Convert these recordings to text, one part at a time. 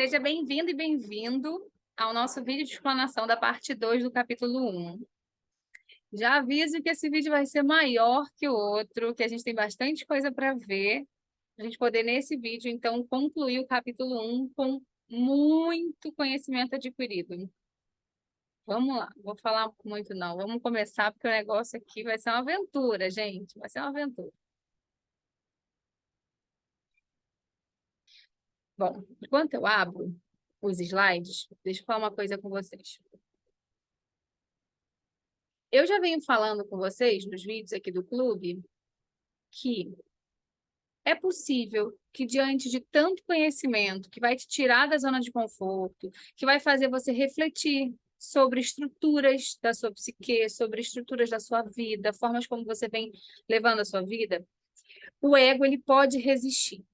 Seja bem-vindo e bem-vindo ao nosso vídeo de explanação da parte 2 do capítulo 1. Já aviso que esse vídeo vai ser maior que o outro, que a gente tem bastante coisa para ver, a gente poder, nesse vídeo, então, concluir o capítulo 1 com muito conhecimento adquirido. Vamos lá, não vou falar muito não, vamos começar, porque o negócio aqui vai ser uma aventura, gente, vai ser uma aventura. Bom, enquanto eu abro os slides, deixa eu falar uma coisa com vocês. Eu já venho falando com vocês nos vídeos aqui do clube que é possível que, diante de tanto conhecimento que vai te tirar da zona de conforto, que vai fazer você refletir sobre estruturas da sua psique, sobre estruturas da sua vida, formas como você vem levando a sua vida, o ego ele pode resistir.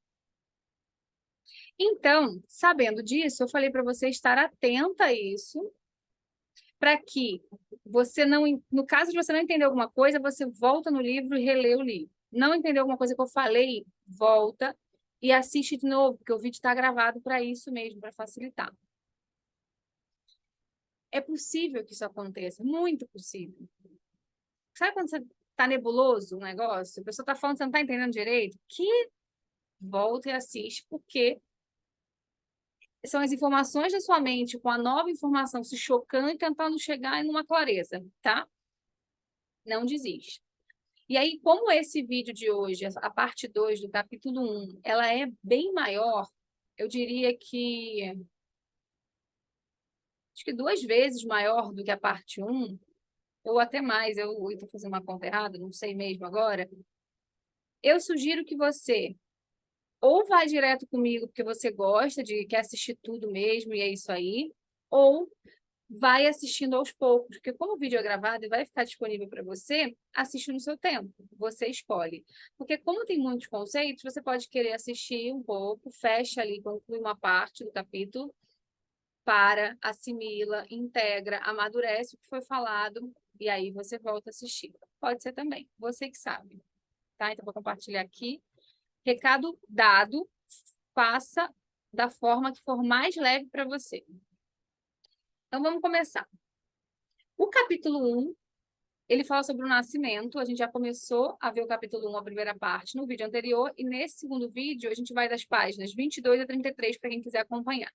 Então, sabendo disso, eu falei para você estar atenta a isso, para que você não, no caso de você não entender alguma coisa, você volta no livro e relê o livro. Não entendeu alguma coisa que eu falei, volta e assiste de novo, porque o vídeo está gravado para isso mesmo, para facilitar. É possível que isso aconteça, muito possível. Sabe quando você está nebuloso um negócio, a pessoa está falando, você não está entendendo direito? Que volta e assiste, porque são as informações da sua mente com a nova informação se chocando e tentando chegar em uma clareza, tá? Não desiste. E aí, como esse vídeo de hoje, a parte 2 do capítulo 1, ela é bem maior, eu diria que acho que 2 vezes maior do que a parte 1, ou até mais, eu estou fazendo uma conta errada, não sei mesmo agora. Eu sugiro que você ou vai direto comigo porque você gosta de quer assistir tudo mesmo e é isso aí, ou vai assistindo aos poucos, porque como o vídeo é gravado e vai ficar disponível para você, assiste no seu tempo, você escolhe. Porque como tem muitos conceitos, você pode querer assistir um pouco, fecha ali, conclui uma parte do capítulo, para, assimila, integra, amadurece o que foi falado, e aí você volta a assistir. Pode ser também, você que sabe. Tá? Então, vou compartilhar aqui. Recado dado, faça da forma que for mais leve para você. Então, vamos começar. O capítulo 1, ele fala sobre o nascimento. A gente já começou a ver o capítulo 1, a primeira parte, no vídeo anterior. E nesse segundo vídeo, a gente vai das páginas 22 a 33, para quem quiser acompanhar.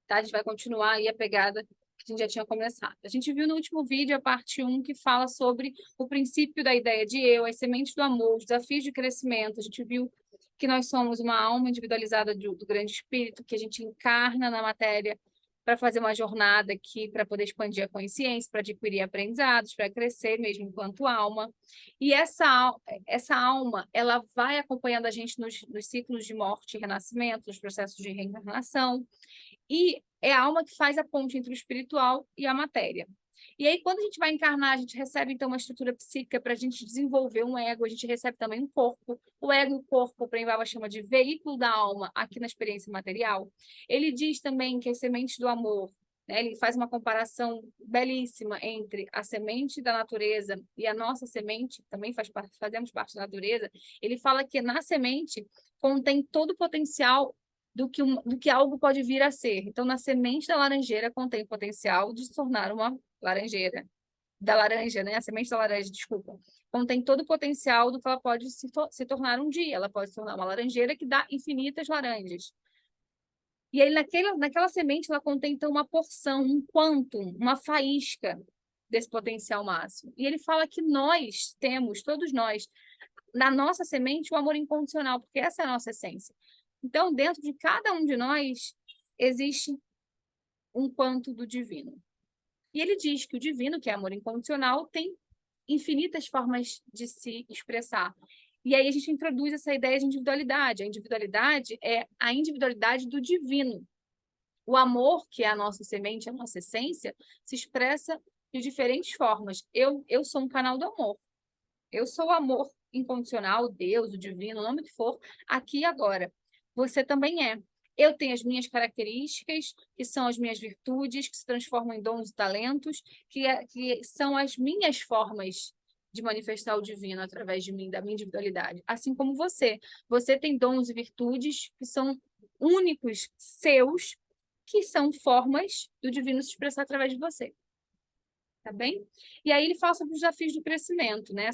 Tá? A gente vai continuar aí a pegada que a gente já tinha começado. A gente viu no último vídeo a parte 1, que fala sobre o princípio da ideia de eu, as sementes do amor, os desafios de crescimento. A gente viu que nós somos uma alma individualizada do grande espírito, que a gente encarna na matéria para fazer uma jornada aqui, para poder expandir a consciência, para adquirir aprendizados, para crescer mesmo enquanto alma. E essa alma, ela vai acompanhando a gente nos ciclos de morte e renascimento, nos processos de reencarnação, e é a alma que faz a ponte entre o espiritual e a matéria. E aí, quando a gente vai encarnar, a gente recebe, então, uma estrutura psíquica para a gente desenvolver um ego, a gente recebe também um corpo. O ego e o corpo, o Prembaba chama de veículo da alma aqui na experiência material. Ele diz também que as sementes do amor, né, ele faz uma comparação belíssima entre a semente da natureza e a nossa semente, também fazemos parte da natureza. Ele fala que na semente contém todo o potencial do que algo pode vir a ser. Então, na semente da laranjeira contém potencial de se tornar uma laranjeira. Da laranja, né? A semente da laranja, desculpa. Contém todo o potencial do que ela pode se tornar um dia. Ela pode se tornar uma laranjeira que dá infinitas laranjas. E aí, naquela semente, ela contém, então, uma porção, um quantum, uma faísca desse potencial máximo. E ele fala que nós temos, todos nós, na nossa semente, o amor incondicional, porque essa é a nossa essência. Então, dentro de cada um de nós, existe um quanto do divino. E ele diz que o divino, que é amor incondicional, tem infinitas formas de se expressar. E aí a gente introduz essa ideia de individualidade. A individualidade é a individualidade do divino. O amor, que é a nossa semente, a nossa essência, se expressa de diferentes formas. Eu sou um canal do amor. Eu sou o amor incondicional, Deus, o divino, o nome que for, aqui e agora. Você também é. Eu tenho as minhas características, que são as minhas virtudes, que se transformam em dons e talentos, que são as minhas formas de manifestar o divino através de mim, da minha individualidade. Assim como você. Você tem dons e virtudes que são únicos, seus, que são formas do divino se expressar através de você. Tá bem? E aí ele fala sobre os desafios do crescimento, né?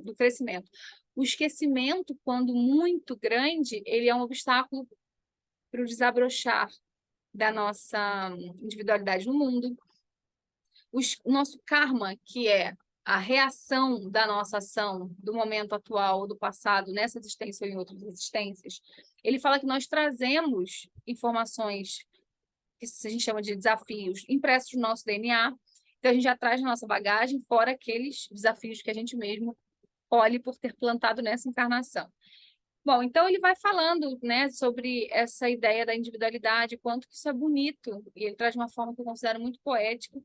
Do crescimento. O esquecimento, quando muito grande, ele é um obstáculo para o desabrochar da nossa individualidade no mundo. O nosso karma, que é a reação da nossa ação do momento atual, do passado, nessa existência ou em outras existências, ele fala que nós trazemos informações que a gente chama de desafios impressos no nosso DNA. Então, a gente já traz na nossa bagagem, fora aqueles desafios que a gente mesmo colhe por ter plantado nessa encarnação. Bom, então ele vai falando, né, sobre essa ideia da individualidade, quanto que isso é bonito, e ele traz de uma forma que eu considero muito poética,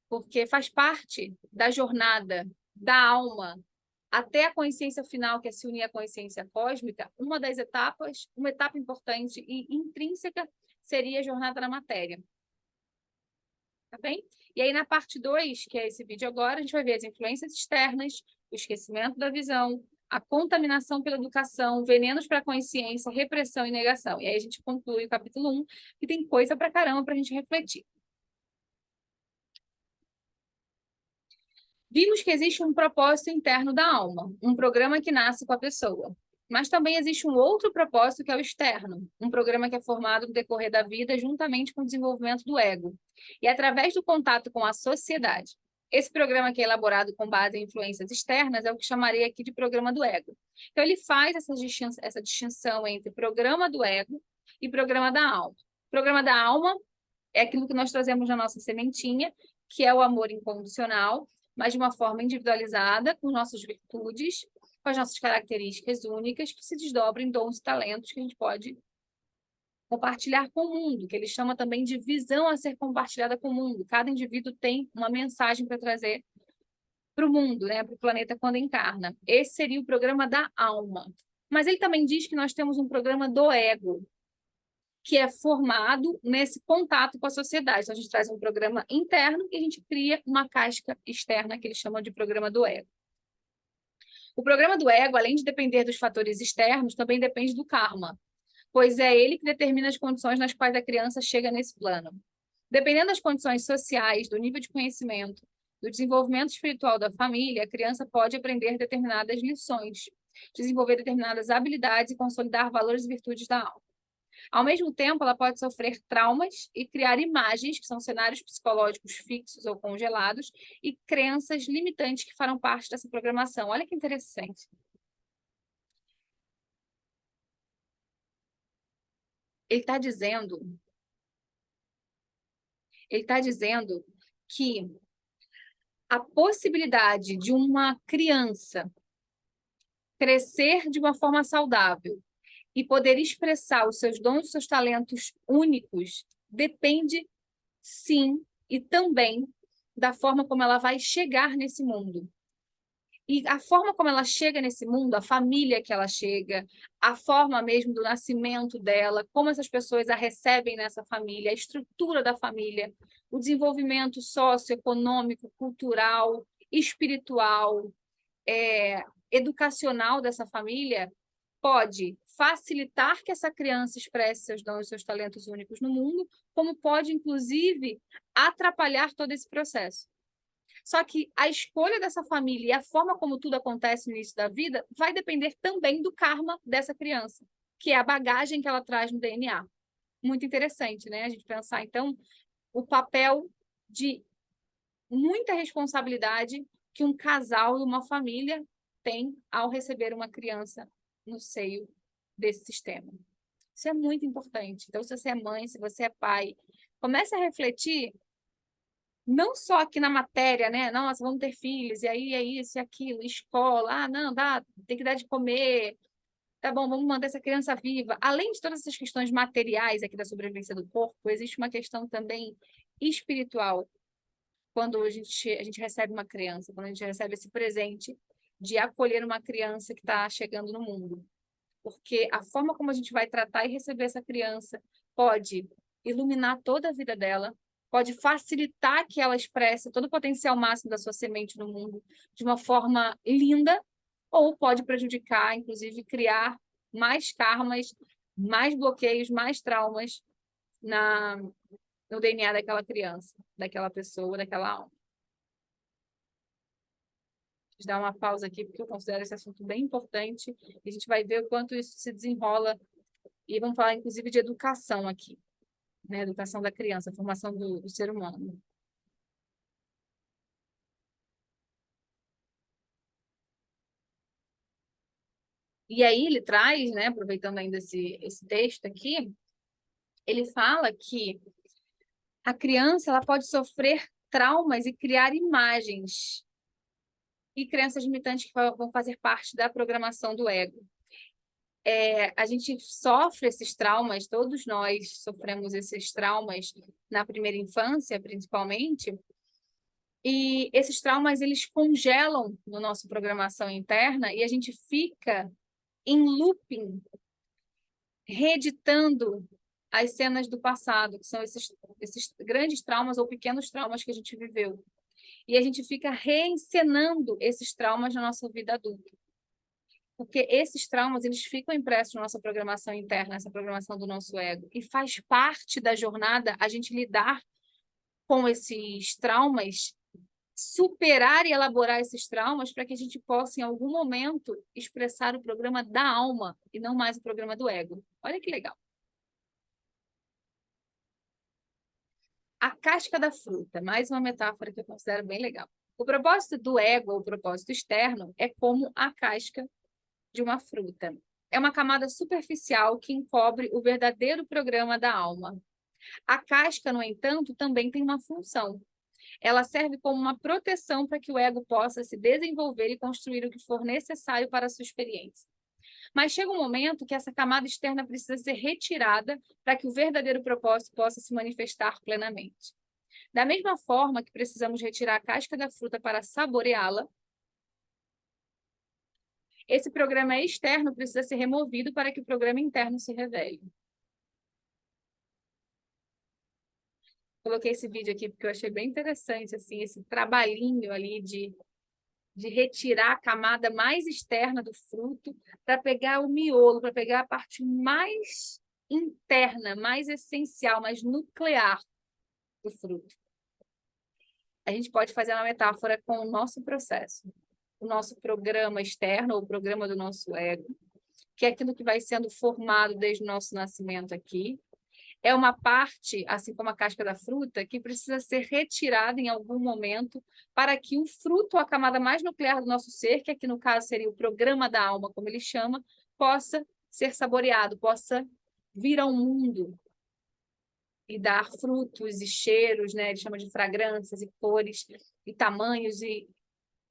porque faz parte da jornada da alma até a consciência final, que é se unir à consciência cósmica. Uma das etapas, uma etapa importante e intrínseca, seria a jornada na matéria. Tá bem? E aí, na parte 2, que é esse vídeo agora, a gente vai ver as influências externas, o esquecimento da visão, a contaminação pela educação, venenos para a consciência, repressão e negação. E aí a gente conclui o capítulo 1, que tem coisa pra caramba para a gente refletir. Vimos que existe um propósito interno da alma, um programa que nasce com a pessoa. Mas também existe um outro propósito que é o externo, um programa que é formado no decorrer da vida juntamente com o desenvolvimento do ego e através do contato com a sociedade. Esse programa que é elaborado com base em influências externas é o que chamarei aqui de programa do ego. Então, ele faz essa distinção entre programa do ego e programa da alma. O programa da alma é aquilo que nós trazemos na nossa sementinha, que é o amor incondicional, mas de uma forma individualizada, com nossas virtudes, com as nossas características únicas, que se desdobram em dons e talentos que a gente pode compartilhar com o mundo, que ele chama também de visão a ser compartilhada com o mundo. Cada indivíduo tem uma mensagem para trazer para o mundo, né, para o planeta quando encarna. Esse seria o programa da alma. Mas ele também diz que nós temos um programa do ego, que é formado nesse contato com a sociedade. Então, a gente traz um programa interno e a gente cria uma casca externa, que eles chamam de programa do ego. O programa do ego, além de depender dos fatores externos, também depende do karma, pois é ele que determina as condições nas quais a criança chega nesse plano. Dependendo das condições sociais, do nível de conhecimento, do desenvolvimento espiritual da família, a criança pode aprender determinadas lições, desenvolver determinadas habilidades e consolidar valores e virtudes da alma. Ao mesmo tempo, ela pode sofrer traumas e criar imagens, que são cenários psicológicos fixos ou congelados, e crenças limitantes que farão parte dessa programação. Olha que interessante. Ele está dizendo que a possibilidade de uma criança crescer de uma forma saudável e poder expressar os seus dons e seus talentos únicos depende, sim, e também da forma como ela vai chegar nesse mundo. E a forma como ela chega nesse mundo, a família que ela chega, a forma mesmo do nascimento dela, como essas pessoas a recebem nessa família, a estrutura da família, o desenvolvimento socioeconômico, cultural, espiritual, educacional dessa família, pode facilitar que essa criança expresse seus dons e seus talentos únicos no mundo, como pode, inclusive, atrapalhar todo esse processo. Só que a escolha dessa família e a forma como tudo acontece no início da vida vai depender também do karma dessa criança, que é a bagagem que ela traz no DNA. Muito interessante, né? A gente pensar, então, o papel de muita responsabilidade que um casal e uma família tem ao receber uma criança no seio desse sistema. Isso é muito importante. Então, se você é mãe, se você é pai, comece a refletir não só aqui na matéria, né? Nossa, vamos ter filhos, e aí é isso e aquilo, escola, não, tem que dar de comer, tá bom, vamos manter essa criança viva. Além de todas essas questões materiais aqui da sobrevivência do corpo, existe uma questão também espiritual, quando a gente recebe uma criança, quando a gente recebe esse presente de acolher uma criança que está chegando no mundo. Porque a forma como a gente vai tratar e receber essa criança pode iluminar toda a vida dela, pode facilitar que ela expresse todo o potencial máximo da sua semente no mundo de uma forma linda, ou pode prejudicar, inclusive criar mais karmas, mais bloqueios, mais traumas, no DNA daquela criança, daquela pessoa, daquela alma. Vou dar uma pausa aqui, porque eu considero esse assunto bem importante, e a gente vai ver o quanto isso se desenrola, e vamos falar, inclusive, de educação aqui, né? Educação da criança, formação do ser humano. E aí ele traz, né, aproveitando ainda esse texto aqui, ele fala que a criança ela pode sofrer traumas e criar imagens e crenças limitantes que vão fazer parte da programação do ego. A gente sofre esses traumas, todos nós sofremos esses traumas na primeira infância, principalmente, e esses traumas eles congelam na nossa programação interna e a gente fica em looping, reeditando as cenas do passado, que são esses grandes traumas ou pequenos traumas que a gente viveu. E a gente fica reencenando esses traumas na nossa vida adulta. Porque esses traumas, eles ficam impressos na nossa programação interna, essa programação do nosso ego. E faz parte da jornada a gente lidar com esses traumas, superar e elaborar esses traumas para que a gente possa, em algum momento, expressar o programa da alma e não mais o programa do ego. Olha que legal. A casca da fruta, mais uma metáfora que eu considero bem legal. O propósito do ego, ou o propósito externo, é como a casca de uma fruta. É uma camada superficial que encobre o verdadeiro programa da alma. A casca, no entanto, também tem uma função. Ela serve como uma proteção para que o ego possa se desenvolver e construir o que for necessário para a sua experiência. Mas chega um momento que essa camada externa precisa ser retirada para que o verdadeiro propósito possa se manifestar plenamente. Da mesma forma que precisamos retirar a casca da fruta para saboreá-la, esse programa externo precisa ser removido para que o programa interno se revele. Coloquei esse vídeo aqui porque eu achei bem interessante, assim, esse trabalhinho ali de retirar a camada mais externa do fruto para pegar o miolo, para pegar a parte mais interna, mais essencial, mais nuclear do fruto. A gente pode fazer uma metáfora com o nosso processo, o nosso programa externo, ou o programa do nosso ego, que é aquilo que vai sendo formado desde o nosso nascimento aqui. É uma parte, assim como a casca da fruta, que precisa ser retirada em algum momento para que o fruto, a camada mais nuclear do nosso ser, que aqui no caso seria o programa da alma, como ele chama, possa ser saboreado, possa vir ao mundo e dar frutos e cheiros, né? Ele chama de fragrâncias e cores e tamanhos e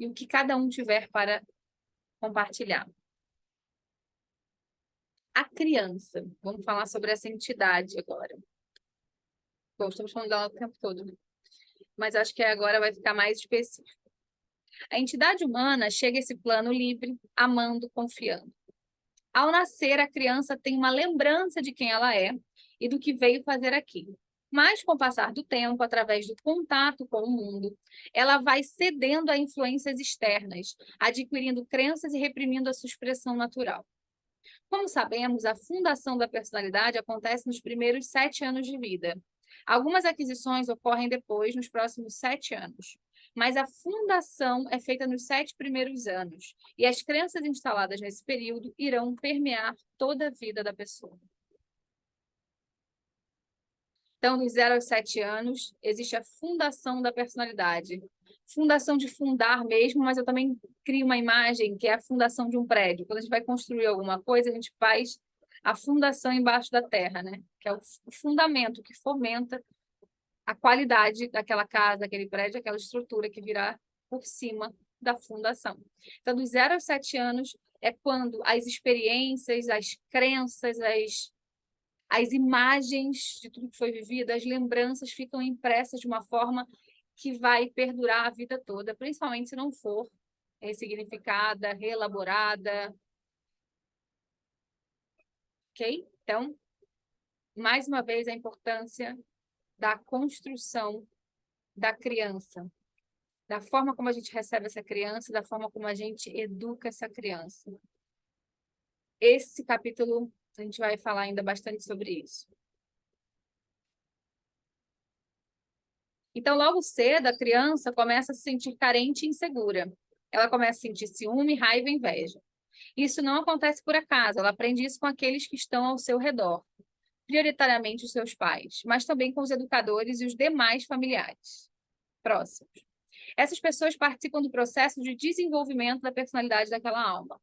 o que cada um tiver para compartilhar. A criança, vamos falar sobre essa entidade agora. Bom, estamos falando dela o tempo todo, né? Mas acho que agora vai ficar mais específico. A entidade humana chega a esse plano livre, amando, confiando. Ao nascer, a criança tem uma lembrança de quem ela é e do que veio fazer aqui. Mas, com o passar do tempo, através do contato com o mundo, ela vai cedendo a influências externas, adquirindo crenças e reprimindo a sua expressão natural. Como sabemos, a fundação da personalidade acontece nos primeiros 7 anos de vida. Algumas aquisições ocorrem depois, nos próximos 7 anos. Mas a fundação é feita nos 7 primeiros anos. E as crenças instaladas nesse período irão permear toda a vida da pessoa. Então, dos 0 aos 7 anos, existe a fundação da personalidade. Fundação de fundar mesmo, mas eu também crio uma imagem que é a fundação de um prédio. Quando a gente vai construir alguma coisa, a gente faz a fundação embaixo da terra, né? Que é o fundamento que fomenta a qualidade daquela casa, daquele prédio, aquela estrutura que virá por cima da fundação. Então, dos 0 aos 7 anos é quando as experiências, as crenças, as imagens de tudo que foi vivido, as lembranças ficam impressas de uma forma que vai perdurar a vida toda, principalmente se não for ressignificada, reelaborada. Ok? Então, mais uma vez, a importância da construção da criança, da forma como a gente recebe essa criança, da forma como a gente educa essa criança. Esse capítulo, a gente vai falar ainda bastante sobre isso. Então, logo cedo, a criança começa a se sentir carente e insegura. Ela começa a sentir ciúme, raiva e inveja. Isso não acontece por acaso, ela aprende isso com aqueles que estão ao seu redor, prioritariamente os seus pais, mas também com os educadores e os demais familiares próximos. Essas pessoas participam do processo de desenvolvimento da personalidade daquela alma.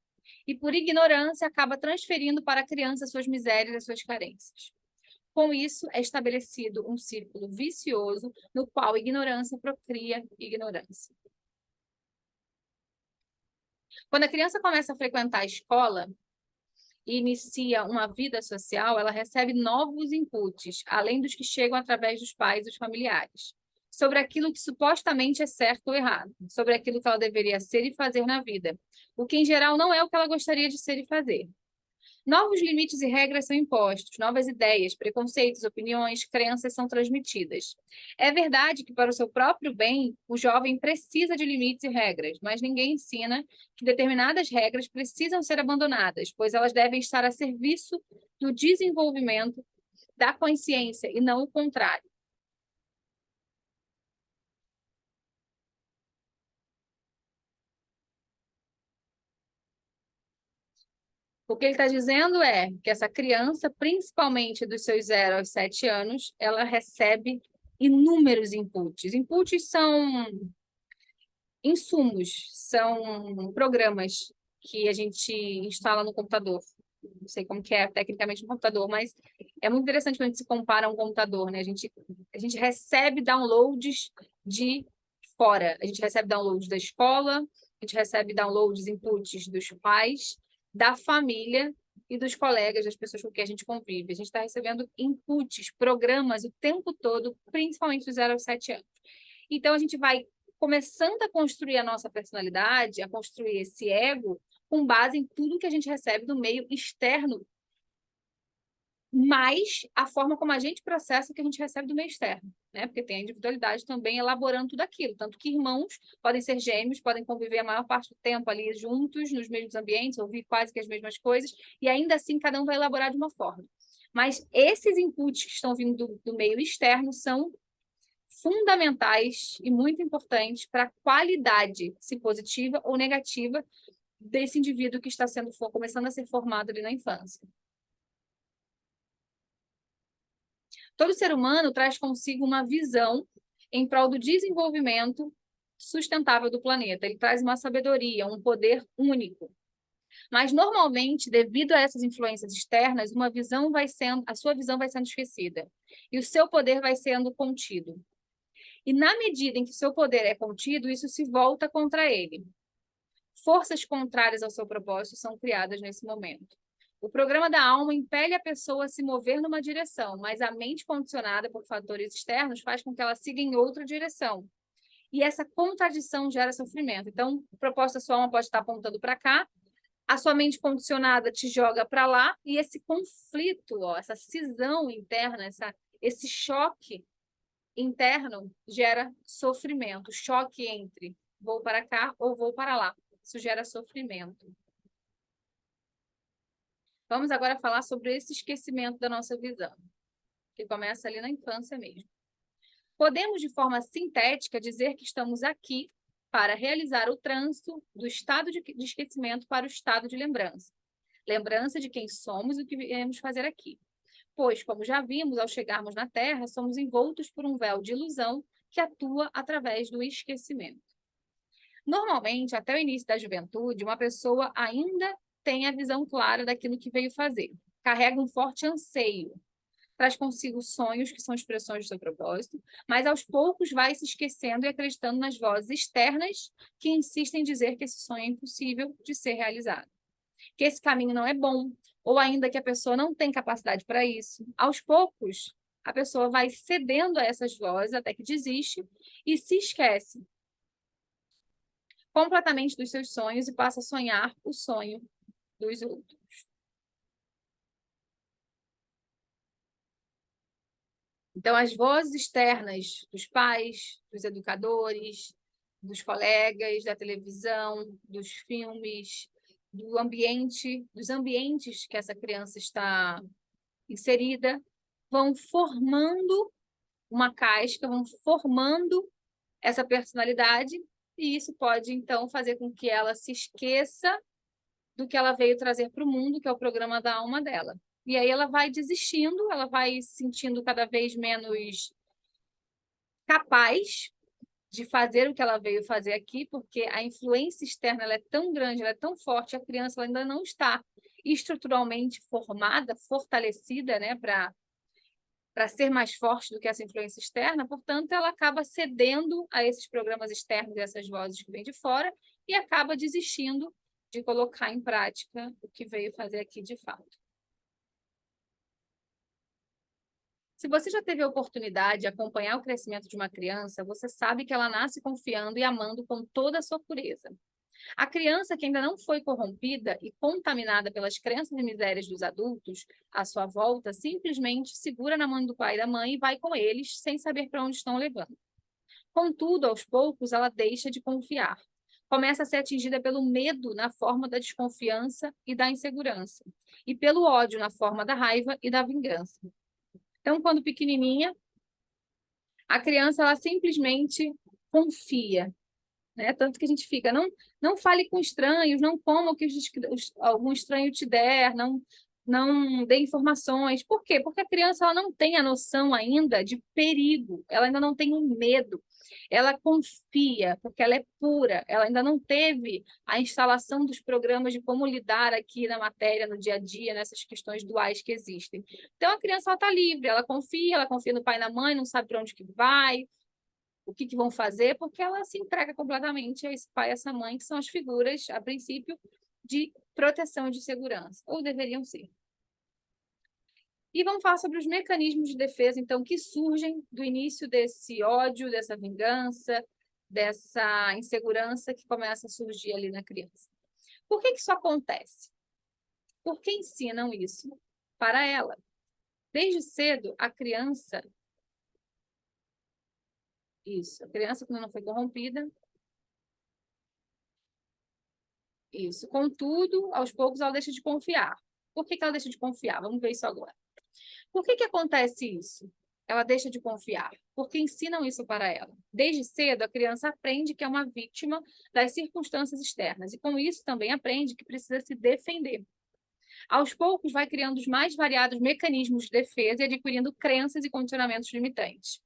E, por ignorância, acaba transferindo para a criança suas misérias e suas carências. Com isso, é estabelecido um círculo vicioso no qual ignorância procria ignorância. Quando a criança começa a frequentar a escola e inicia uma vida social, ela recebe novos inputs, além dos que chegam através dos pais e dos familiares, sobre aquilo que supostamente é certo ou errado, sobre aquilo que ela deveria ser e fazer na vida, o que em geral não é o que ela gostaria de ser e fazer. Novos limites e regras são impostos, novas ideias, preconceitos, opiniões, crenças são transmitidas. É verdade que, para o seu próprio bem, o jovem precisa de limites e regras, mas ninguém ensina que determinadas regras precisam ser abandonadas, pois elas devem estar a serviço do desenvolvimento da consciência e não o contrário. O que ele está dizendo é que essa criança, principalmente dos seus 0 aos 7 anos, ela recebe inúmeros inputs. Inputs são insumos, são programas que a gente instala no computador. Não sei como que é tecnicamente no computador, mas é muito interessante quando a gente se compara a um computador, né? A gente recebe downloads de fora. A gente recebe downloads da escola, a gente recebe downloads, inputs dos pais, da família e dos colegas, das pessoas com quem a gente convive. A gente está recebendo inputs, programas o tempo todo, principalmente dos 0 aos 7 anos. Então, a gente vai começando a construir a nossa personalidade, a construir esse ego, com base em tudo que a gente recebe do meio externo, mais a forma como a gente processa o que a gente recebe do meio externo, né? Porque tem a individualidade também elaborando tudo aquilo. Tanto que irmãos podem ser gêmeos, podem conviver a maior parte do tempo ali juntos, nos mesmos ambientes, ouvir quase que as mesmas coisas, e ainda assim cada um vai elaborar de uma forma. Mas esses inputs que estão vindo do meio externo são fundamentais e muito importantes para a qualidade, se positiva ou negativa, desse indivíduo que está começando a ser formado ali na infância. Todo ser humano traz consigo uma visão em prol do desenvolvimento sustentável do planeta. Ele traz uma sabedoria, um poder único. Mas, normalmente, devido a essas influências externas, a sua visão vai sendo esquecida. E o seu poder vai sendo contido. E, na medida em que seu poder é contido, isso se volta contra ele. Forças contrárias ao seu propósito são criadas nesse momento. O programa da alma impele a pessoa a se mover numa direção, mas a mente condicionada por fatores externos faz com que ela siga em outra direção. E essa contradição gera sofrimento. Então, o propósito da sua alma pode estar apontando para cá, a sua mente condicionada te joga para lá, e esse conflito, essa cisão interna, esse choque interno gera sofrimento. Choque entre vou para cá ou vou para lá. Isso gera sofrimento. Vamos agora falar sobre esse esquecimento da nossa visão, que começa ali na infância mesmo. Podemos, de forma sintética, dizer que estamos aqui para realizar o trânsito do estado de esquecimento para o estado de lembrança. Lembrança de quem somos e o que viemos fazer aqui. Pois, como já vimos, ao chegarmos na Terra, somos envoltos por um véu de ilusão que atua através do esquecimento. Normalmente, até o início da juventude, uma pessoa ainda tem a visão clara daquilo que veio fazer. Carrega um forte anseio. Traz consigo sonhos que são expressões do seu propósito, mas aos poucos vai se esquecendo e acreditando nas vozes externas que insistem em dizer que esse sonho é impossível de ser realizado. Que esse caminho não é bom, ou ainda que a pessoa não tem capacidade para isso. Aos poucos, a pessoa vai cedendo a essas vozes até que desiste e se esquece completamente dos seus sonhos e passa a sonhar o sonho dos outros. Então, as vozes externas dos pais, dos educadores, dos colegas, da televisão, dos filmes, dos ambientes que essa criança está inserida, vão formando uma casca, vão formando essa personalidade, e isso pode, então, fazer com que ela se esqueça do que ela veio trazer para o mundo, que é o programa da alma dela. E aí ela vai desistindo, ela vai se sentindo cada vez menos capaz de fazer o que ela veio fazer aqui, porque a influência externa ela é tão grande, ela é tão forte, a criança ela ainda não está estruturalmente formada, fortalecida, né, para ser mais forte do que essa influência externa, portanto, ela acaba cedendo a esses programas externos e essas vozes que vêm de fora e acaba desistindo de colocar em prática o que veio fazer aqui de fato. Se você já teve a oportunidade de acompanhar o crescimento de uma criança, você sabe que ela nasce confiando e amando com toda a sua pureza. A criança que ainda não foi corrompida e contaminada pelas crenças e misérias dos adultos à sua volta, simplesmente segura na mão do pai e da mãe e vai com eles, sem saber para onde estão levando. Contudo, aos poucos, ela deixa de confiar. Começa a ser atingida pelo medo na forma da desconfiança e da insegurança, e pelo ódio na forma da raiva e da vingança. Então, quando pequenininha, a criança ela simplesmente confia, né? Tanto que a gente fica, não fale com estranhos, não coma o que algum estranho te der, não dê informações. Por quê? Porque a criança ela não tem a noção ainda de perigo, ela ainda não tem o medo. Ela confia, porque ela é pura, ela ainda não teve a instalação dos programas de como lidar aqui na matéria, no dia a dia, nessas questões duais que existem. Então, a criança está livre, ela confia no pai e na mãe, não sabe para onde que vai, o que vão fazer, porque ela se entrega completamente a esse pai e essa mãe, que são as figuras, a princípio, de proteção e de segurança, ou deveriam ser. E vamos falar sobre os mecanismos de defesa, então, que surgem do início desse ódio, dessa vingança, dessa insegurança que começa a surgir ali na criança. Por que isso acontece? Porque ensinam isso para ela. Desde cedo, a criança que não foi corrompida. Isso. Contudo, aos poucos, ela deixa de confiar. Por que ela deixa de confiar? Vamos ver isso agora. Por que acontece isso? Ela deixa de confiar, porque ensinam isso para ela. Desde cedo, a criança aprende que é uma vítima das circunstâncias externas, e com isso também aprende que precisa se defender. Aos poucos, vai criando os mais variados mecanismos de defesa e adquirindo crenças e condicionamentos limitantes.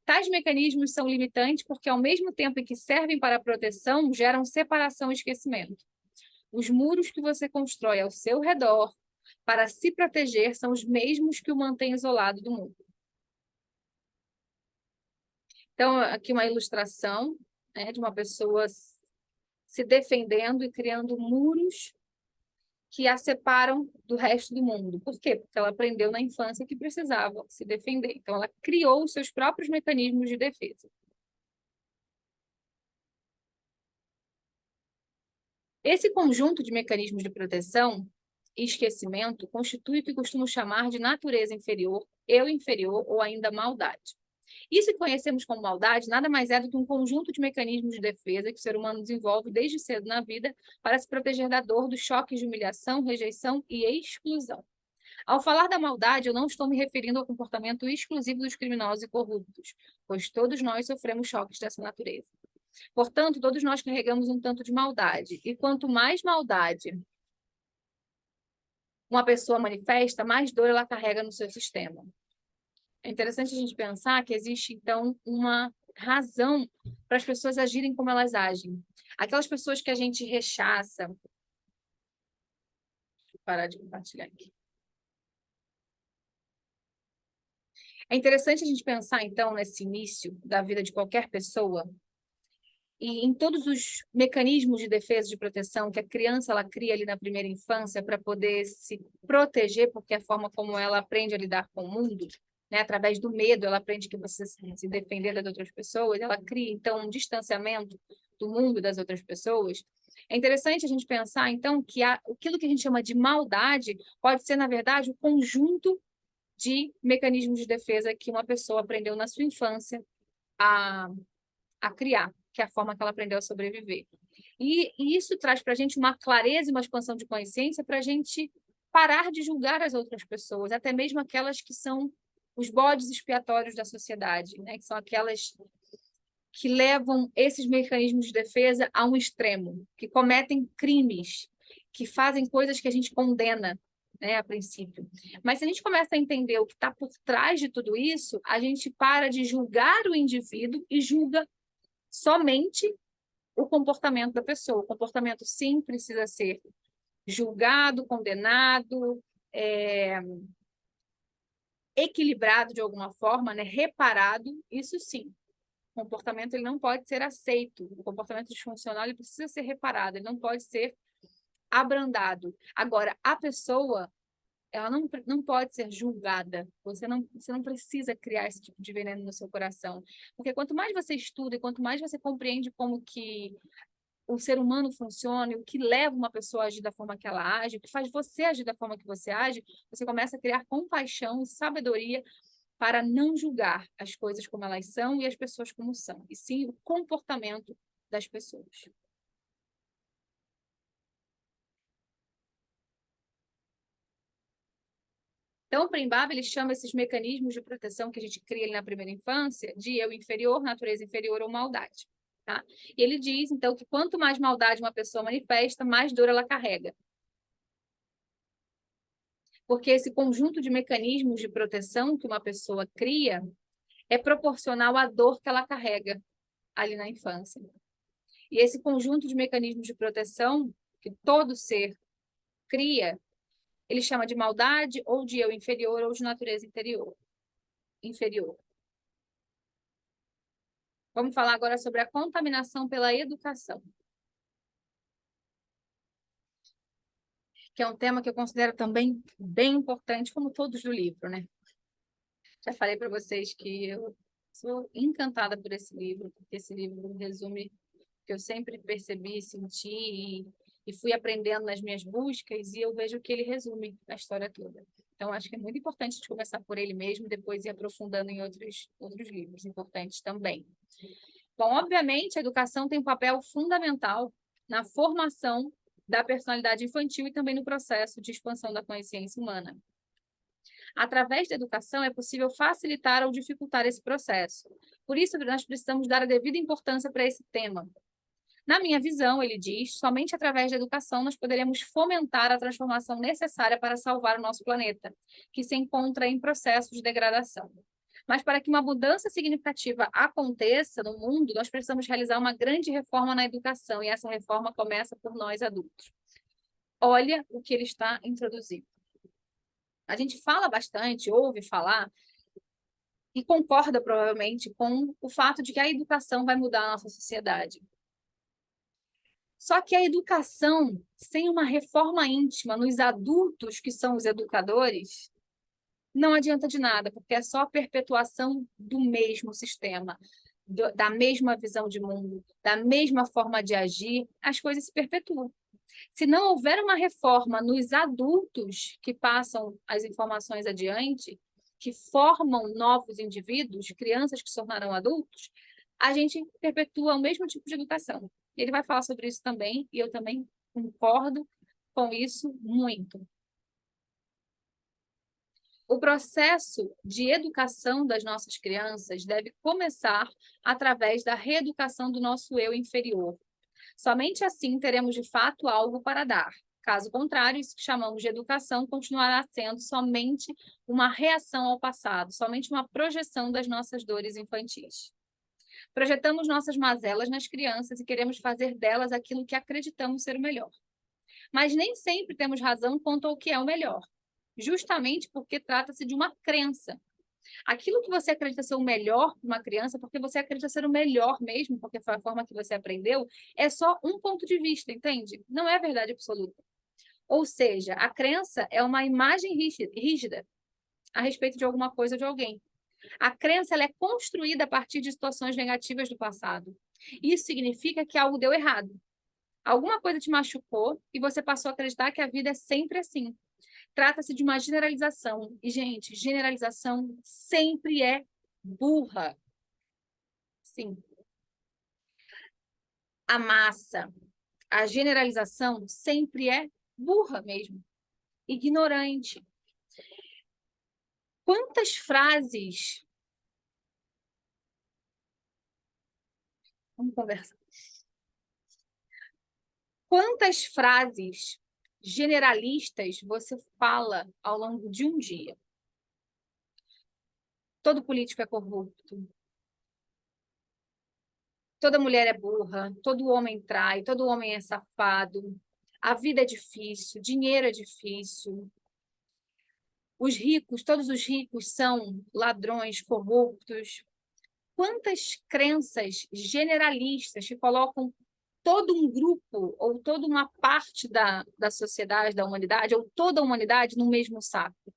Tais mecanismos são limitantes porque, ao mesmo tempo em que servem para a proteção, geram separação e esquecimento. Os muros que você constrói ao seu redor para se proteger são os mesmos que o mantêm isolado do mundo. Então, aqui uma ilustração, né, de uma pessoa se defendendo e criando muros que a separam do resto do mundo. Por quê? Porque ela aprendeu na infância que precisava se defender. Então, ela criou os seus próprios mecanismos de defesa. Esse conjunto de mecanismos de proteção e esquecimento constitui o que costumo chamar de natureza inferior, eu inferior ou ainda maldade. Isso que conhecemos como maldade nada mais é do que um conjunto de mecanismos de defesa que o ser humano desenvolve desde cedo na vida para se proteger da dor, dos choques de humilhação, rejeição e exclusão. Ao falar da maldade, eu não estou me referindo ao comportamento exclusivo dos criminosos e corruptos, pois todos nós sofremos choques dessa natureza. Portanto, todos nós carregamos um tanto de maldade, e quanto mais maldade uma pessoa manifesta, mais dor ela carrega no seu sistema. É interessante a gente pensar que existe, então, uma razão para as pessoas agirem como elas agem. Aquelas pessoas que a gente rechaça. Vou parar de compartilhar aqui. É interessante a gente pensar, então, nesse início da vida de qualquer pessoa e em todos os mecanismos de defesa e de proteção que a criança ela cria ali na primeira infância para poder se proteger, porque é a forma como ela aprende a lidar com o mundo, né? Através do medo, ela aprende que você se defender das outras pessoas, ela cria, então, um distanciamento do mundo e das outras pessoas. É interessante a gente pensar, então, que aquilo que a gente chama de maldade pode ser, na verdade, o conjunto de mecanismos de defesa que uma pessoa aprendeu na sua infância a criar, que é a forma que ela aprendeu a sobreviver. E isso traz para a gente uma clareza e uma expansão de consciência para a gente parar de julgar as outras pessoas, até mesmo aquelas que são os bodes expiatórios da sociedade, né? Que são aquelas que levam esses mecanismos de defesa a um extremo, que cometem crimes, que fazem coisas que a gente condena, né, a princípio. Mas se a gente começa a entender o que está por trás de tudo isso, a gente para de julgar o indivíduo e julga somente o comportamento da pessoa. O comportamento, sim, precisa ser julgado, condenado, equilibrado de alguma forma, né, reparado, isso sim. O comportamento ele não pode ser aceito. O comportamento disfuncional ele precisa ser reparado, ele não pode ser abrandado. Agora, a pessoa, ela não pode ser julgada. Você não precisa criar esse tipo de veneno no seu coração. Porque quanto mais você estuda e quanto mais você compreende como que o ser humano funciona, e o que leva uma pessoa a agir da forma que ela age, o que faz você agir da forma que você age, você começa a criar compaixão e sabedoria para não julgar as coisas como elas são e as pessoas como são, e sim o comportamento das pessoas. Então, o Prembaba, ele chama esses mecanismos de proteção que a gente cria ali na primeira infância de eu inferior, natureza inferior ou maldade. Tá? E ele diz, então, que quanto mais maldade uma pessoa manifesta, mais dor ela carrega. Porque esse conjunto de mecanismos de proteção que uma pessoa cria é proporcional à dor que ela carrega ali na infância. E esse conjunto de mecanismos de proteção que todo ser cria, ele chama de maldade ou de eu inferior ou de natureza inferior. Vamos falar agora sobre a contaminação pela educação, que é um tema que eu considero também bem importante, como todos do livro, né? Já falei para vocês que eu sou encantada por esse livro, porque esse livro resume o que eu sempre percebi, senti e fui aprendendo nas minhas buscas, e eu vejo que ele resume a história toda. Então, acho que é muito importante a gente começar por ele mesmo e depois ir aprofundando em outros livros importantes também. Bom, obviamente, a educação tem um papel fundamental na formação da personalidade infantil e também no processo de expansão da consciência humana. Através da educação, é possível facilitar ou dificultar esse processo. Por isso, nós precisamos dar a devida importância para esse tema. Na minha visão, ele diz, somente através da educação nós poderemos fomentar a transformação necessária para salvar o nosso planeta, que se encontra em processo de degradação. Mas para que uma mudança significativa aconteça no mundo, nós precisamos realizar uma grande reforma na educação, e essa reforma começa por nós adultos. Olha o que ele está introduzindo. A gente fala bastante, ouve falar, e concorda provavelmente com o fato de que a educação vai mudar a nossa sociedade. Só que a educação, sem uma reforma íntima nos adultos que são os educadores, não adianta de nada, porque é só a perpetuação do mesmo sistema, da mesma visão de mundo, da mesma forma de agir, as coisas se perpetuam. Se não houver uma reforma nos adultos que passam as informações adiante, que formam novos indivíduos, crianças que se tornarão adultos, a gente perpetua o mesmo tipo de educação. Ele vai falar sobre isso também, e eu também concordo com isso muito. O processo de educação das nossas crianças deve começar através da reeducação do nosso eu inferior. Somente assim teremos de fato algo para dar. Caso contrário, isso que chamamos de educação continuará sendo somente uma reação ao passado, somente uma projeção das nossas dores infantis. Projetamos nossas mazelas nas crianças e queremos fazer delas aquilo que acreditamos ser o melhor. Mas nem sempre temos razão quanto ao que é o melhor, justamente porque trata-se de uma crença. Aquilo que você acredita ser o melhor para uma criança, porque você acredita ser o melhor mesmo, porque foi a forma que você aprendeu, é só um ponto de vista, entende? Não é verdade absoluta. Ou seja, a crença é uma imagem rígida a respeito de alguma coisa ou de alguém. A crença ela é construída a partir de situações negativas do passado. Isso significa que algo deu errado. Alguma coisa te machucou e você passou a acreditar que a vida é sempre assim. Trata-se de uma generalização. E, gente, generalização sempre é burra. Sim. A massa, a generalização sempre é burra mesmo. Ignorante. Quantas frases... Vamos conversar. Quantas frases generalistas você fala ao longo de um dia? Todo político é corrupto. Toda mulher é burra. Todo homem trai. Todo homem é safado. A vida é difícil. Dinheiro é difícil. Os ricos, todos os ricos são ladrões, corruptos. Quantas crenças generalistas que colocam todo um grupo ou toda uma parte da sociedade, da humanidade, ou toda a humanidade no mesmo saco?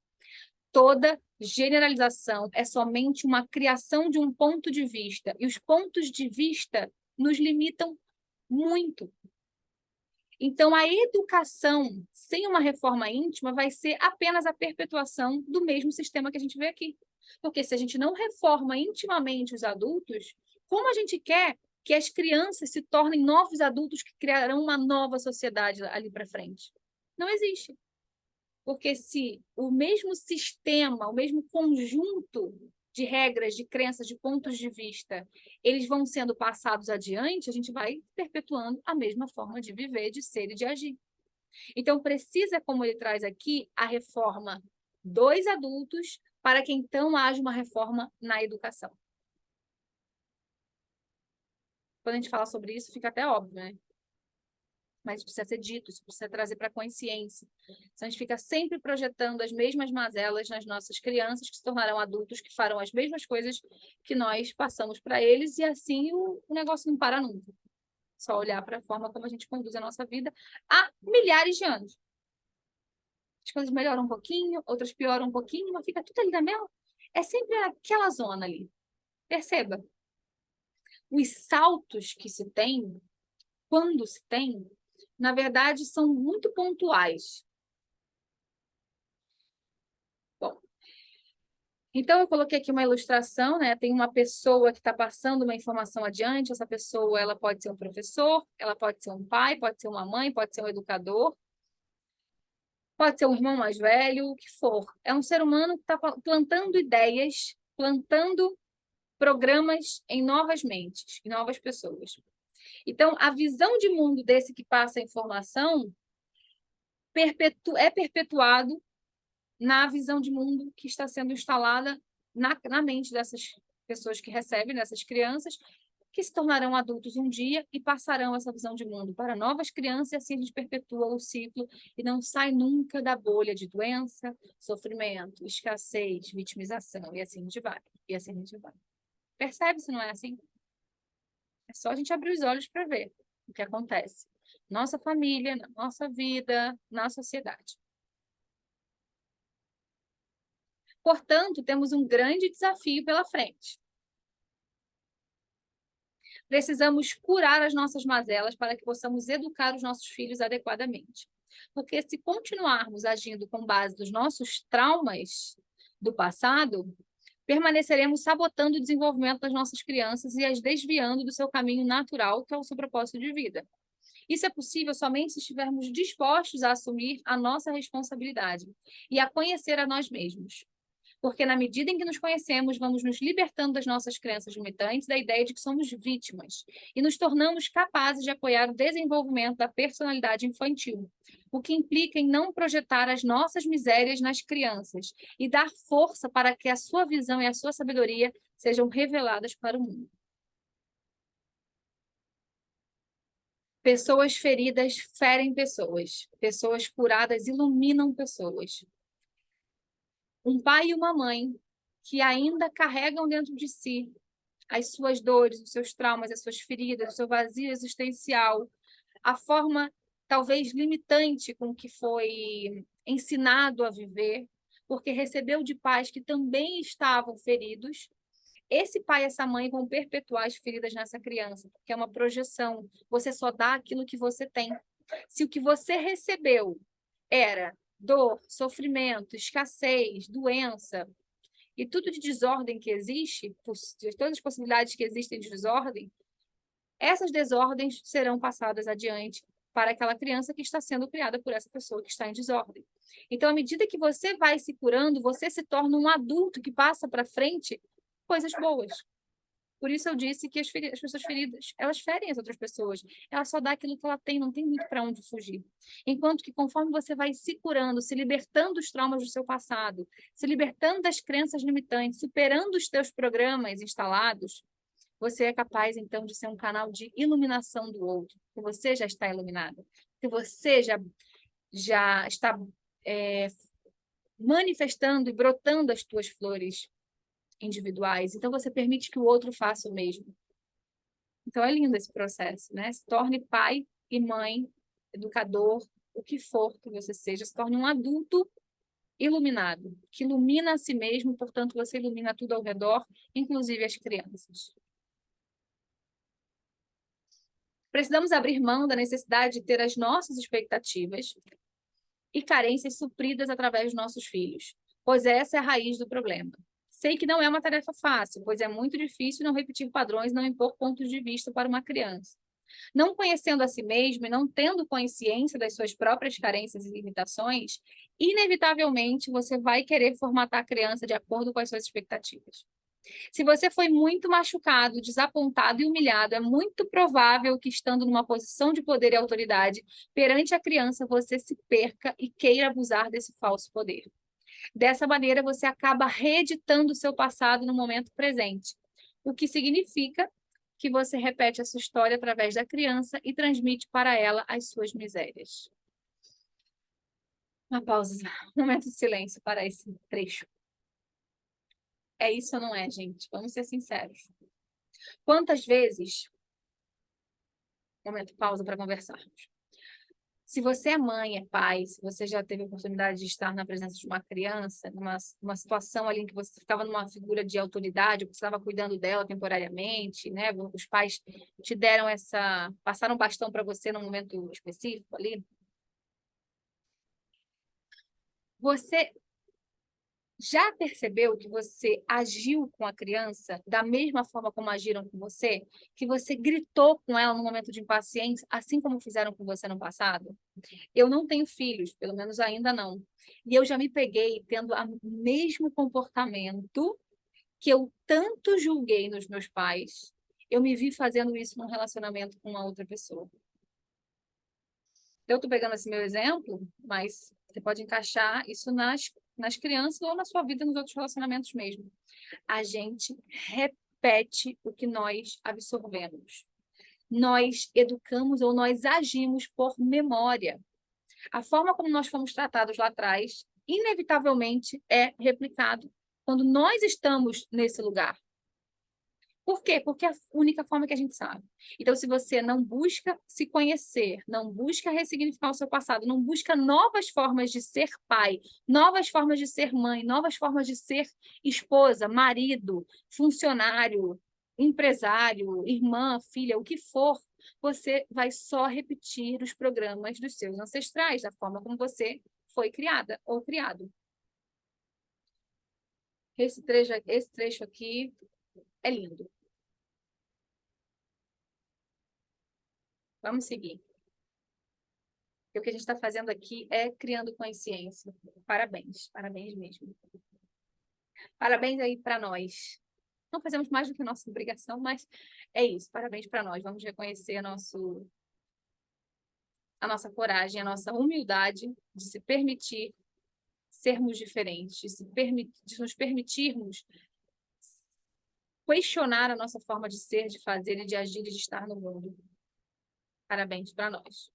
Toda generalização é somente uma criação de um ponto de vista, e os pontos de vista nos limitam muito. Então, a educação sem uma reforma íntima vai ser apenas a perpetuação do mesmo sistema que a gente vê aqui. Porque se a gente não reforma intimamente os adultos, como a gente quer que as crianças se tornem novos adultos que criarão uma nova sociedade ali para frente? Não existe. Porque se o mesmo sistema, o mesmo conjunto de regras, de crenças, de pontos de vista, eles vão sendo passados adiante, a gente vai perpetuando a mesma forma de viver, de ser e de agir. Então, precisa, como ele traz aqui, a reforma dos adultos para que então haja uma reforma na educação. Quando a gente fala sobre isso, fica até óbvio, né? Mas isso precisa ser dito, isso precisa trazer para a consciência. Então, a gente fica sempre projetando as mesmas mazelas nas nossas crianças, que se tornarão adultos, que farão as mesmas coisas que nós passamos para eles, e assim o negócio não para nunca. Só olhar para a forma como a gente conduz a nossa vida há milhares de anos. As coisas melhoram um pouquinho, outras pioram um pouquinho, mas fica tudo ali na mesma. É sempre aquela zona ali. Perceba. Os saltos que se tem, quando se tem, na verdade, são muito pontuais. Bom, então eu coloquei aqui uma ilustração, né? Tem uma pessoa que está passando uma informação adiante. Essa pessoa, ela pode ser um professor, ela pode ser um pai, pode ser uma mãe, pode ser um educador, pode ser um irmão mais velho, o que for. É um ser humano que está plantando ideias, plantando programas em novas mentes, em novas pessoas. Então, a visão de mundo desse que passa a informação é perpetuado na visão de mundo que está sendo instalada na mente dessas pessoas que recebem, dessas crianças, que se tornarão adultos um dia e passarão essa visão de mundo para novas crianças, e assim a gente perpetua o ciclo e não sai nunca da bolha de doença, sofrimento, escassez, vitimização, e assim a gente vai, e assim a gente vai. Percebe se não é assim? É só a gente abrir os olhos para ver o que acontece. Nossa família, na nossa vida, na sociedade. Portanto, temos um grande desafio pela frente. Precisamos curar as nossas mazelas para que possamos educar os nossos filhos adequadamente. Porque se continuarmos agindo com base nos nossos traumas do passado, permaneceremos sabotando o desenvolvimento das nossas crianças e as desviando do seu caminho natural, que é o seu propósito de vida. Isso é possível somente se estivermos dispostos a assumir a nossa responsabilidade e a conhecer a nós mesmos. Porque na medida em que nos conhecemos, vamos nos libertando das nossas crenças limitantes, da ideia de que somos vítimas, e nos tornamos capazes de apoiar o desenvolvimento da personalidade infantil, o que implica em não projetar as nossas misérias nas crianças e dar força para que a sua visão e a sua sabedoria sejam reveladas para o mundo. Pessoas feridas ferem pessoas. Pessoas curadas iluminam pessoas. Um pai e uma mãe que ainda carregam dentro de si as suas dores, os seus traumas, as suas feridas, o seu vazio existencial, a forma talvez limitante com que foi ensinado a viver, porque recebeu de pais que também estavam feridos. Esse pai e essa mãe vão perpetuar as feridas nessa criança, porque é uma projeção. Você só dá aquilo que você tem. Se o que você recebeu era dor, sofrimento, escassez, doença e tudo de desordem que existe, todas as possibilidades que existem de desordem, essas desordens serão passadas adiante para aquela criança que está sendo criada por essa pessoa que está em desordem. Então, à medida que você vai se curando, você se torna um adulto que passa para frente coisas boas. Por isso eu disse que as pessoas feridas, elas ferem as outras pessoas. Ela só dá aquilo que ela tem, não tem muito para onde fugir. Enquanto que conforme você vai se curando, se libertando dos traumas do seu passado, se libertando das crenças limitantes, superando os teus programas instalados, você é capaz, então, de ser um canal de iluminação do outro. Que você já está iluminado. Que você já está manifestando e brotando as tuas flores individuais. Então, você permite que o outro faça o mesmo. Então, é lindo esse processo, né? Se torne pai e mãe, educador, o que for que você seja, se torne um adulto iluminado, que ilumina a si mesmo, portanto, você ilumina tudo ao redor, inclusive as crianças. Precisamos abrir mão da necessidade de ter as nossas expectativas e carências supridas através dos nossos filhos, pois essa é a raiz do problema. Sei que não é uma tarefa fácil, pois é muito difícil não repetir padrões e não impor pontos de vista para uma criança. Não conhecendo a si mesmo e não tendo consciência das suas próprias carências e limitações, inevitavelmente você vai querer formatar a criança de acordo com as suas expectativas. Se você foi muito machucado, desapontado e humilhado, é muito provável que, estando numa posição de poder e autoridade, perante a criança, você se perca e queira abusar desse falso poder. Dessa maneira, você acaba reeditando o seu passado no momento presente, o que significa que você repete essa história através da criança e transmite para ela as suas misérias. Uma pausa, um momento de silêncio para esse trecho. É isso ou não é, gente? Vamos ser sinceros. Quantas vezes... Momento, pausa para conversarmos. Se você é mãe, é pai, se você já teve a oportunidade de estar na presença de uma criança, numa situação ali em que você ficava numa figura de autoridade, você estava cuidando dela temporariamente, né? Os pais te deram passaram um bastão para você num momento específico ali. Você já percebeu que você agiu com a criança da mesma forma como agiram com você? Que você gritou com ela no momento de impaciência, assim como fizeram com você no passado? Eu não tenho filhos, pelo menos ainda não. E eu já me peguei tendo o mesmo comportamento que eu tanto julguei nos meus pais. Eu me vi fazendo isso num relacionamento com uma outra pessoa. Eu estou pegando esse meu exemplo, mas você pode encaixar isso nas crianças ou na sua vida, nos outros relacionamentos mesmo. A gente repete o que nós absorvemos. Nós educamos ou nós agimos por memória. A forma como nós fomos tratados lá atrás, inevitavelmente, é replicado quando nós estamos nesse lugar. Por quê? Porque é a única forma que a gente sabe. Então, se você não busca se conhecer, não busca ressignificar o seu passado, não busca novas formas de ser pai, novas formas de ser mãe, novas formas de ser esposa, marido, funcionário, empresário, irmã, filha, o que for, você vai só repetir os programas dos seus ancestrais, da forma como você foi criada ou criado. Esse trecho aqui é lindo. Vamos seguir. E o que a gente está fazendo aqui é criando consciência. Parabéns, parabéns mesmo. Parabéns aí para nós. Não fazemos mais do que a nossa obrigação, mas é isso. Parabéns para nós. Vamos reconhecer a nossa coragem, a nossa humildade de se permitir sermos diferentes, de nos permitirmos questionar a nossa forma de ser, de fazer e de agir e de estar no mundo. Parabéns para nós.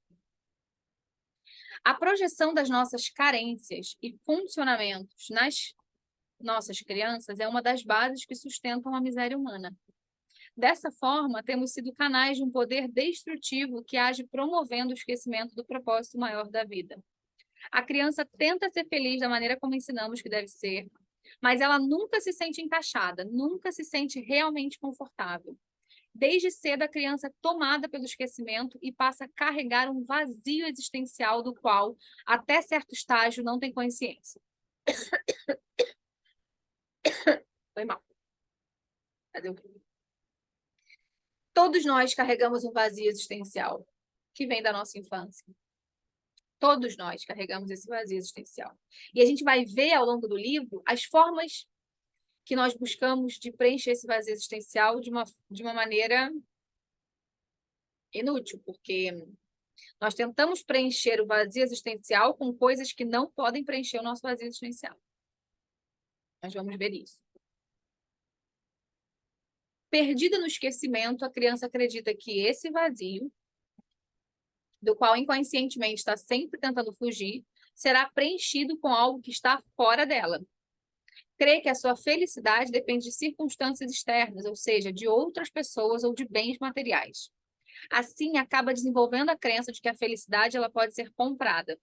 A projeção das nossas carências e funcionamentos nas nossas crianças é uma das bases que sustentam a miséria humana. Dessa forma, temos sido canais de um poder destrutivo que age promovendo o esquecimento do propósito maior da vida. A criança tenta ser feliz da maneira como ensinamos que deve ser, mas ela nunca se sente encaixada, nunca se sente realmente confortável. Desde cedo, a criança é tomada pelo esquecimento e passa a carregar um vazio existencial do qual, até certo estágio, não tem consciência. Foi mal. Cadê o... Todos nós carregamos um vazio existencial. que vem da nossa infância. Todos nós carregamos esse vazio existencial. E a gente vai ver ao longo do livro as formas que nós buscamos de preencher esse vazio existencial de uma maneira inútil, porque nós tentamos preencher o vazio existencial com coisas que não podem preencher o nosso vazio existencial. Nós vamos ver isso. Perdida no esquecimento, a criança acredita que esse vazio, do qual inconscientemente está sempre tentando fugir, será preenchido com algo que está fora dela. Crê que a sua felicidade depende de circunstâncias externas, ou seja, de outras pessoas ou de bens materiais. Assim, acaba desenvolvendo a crença de que a felicidade ela pode ser comprada.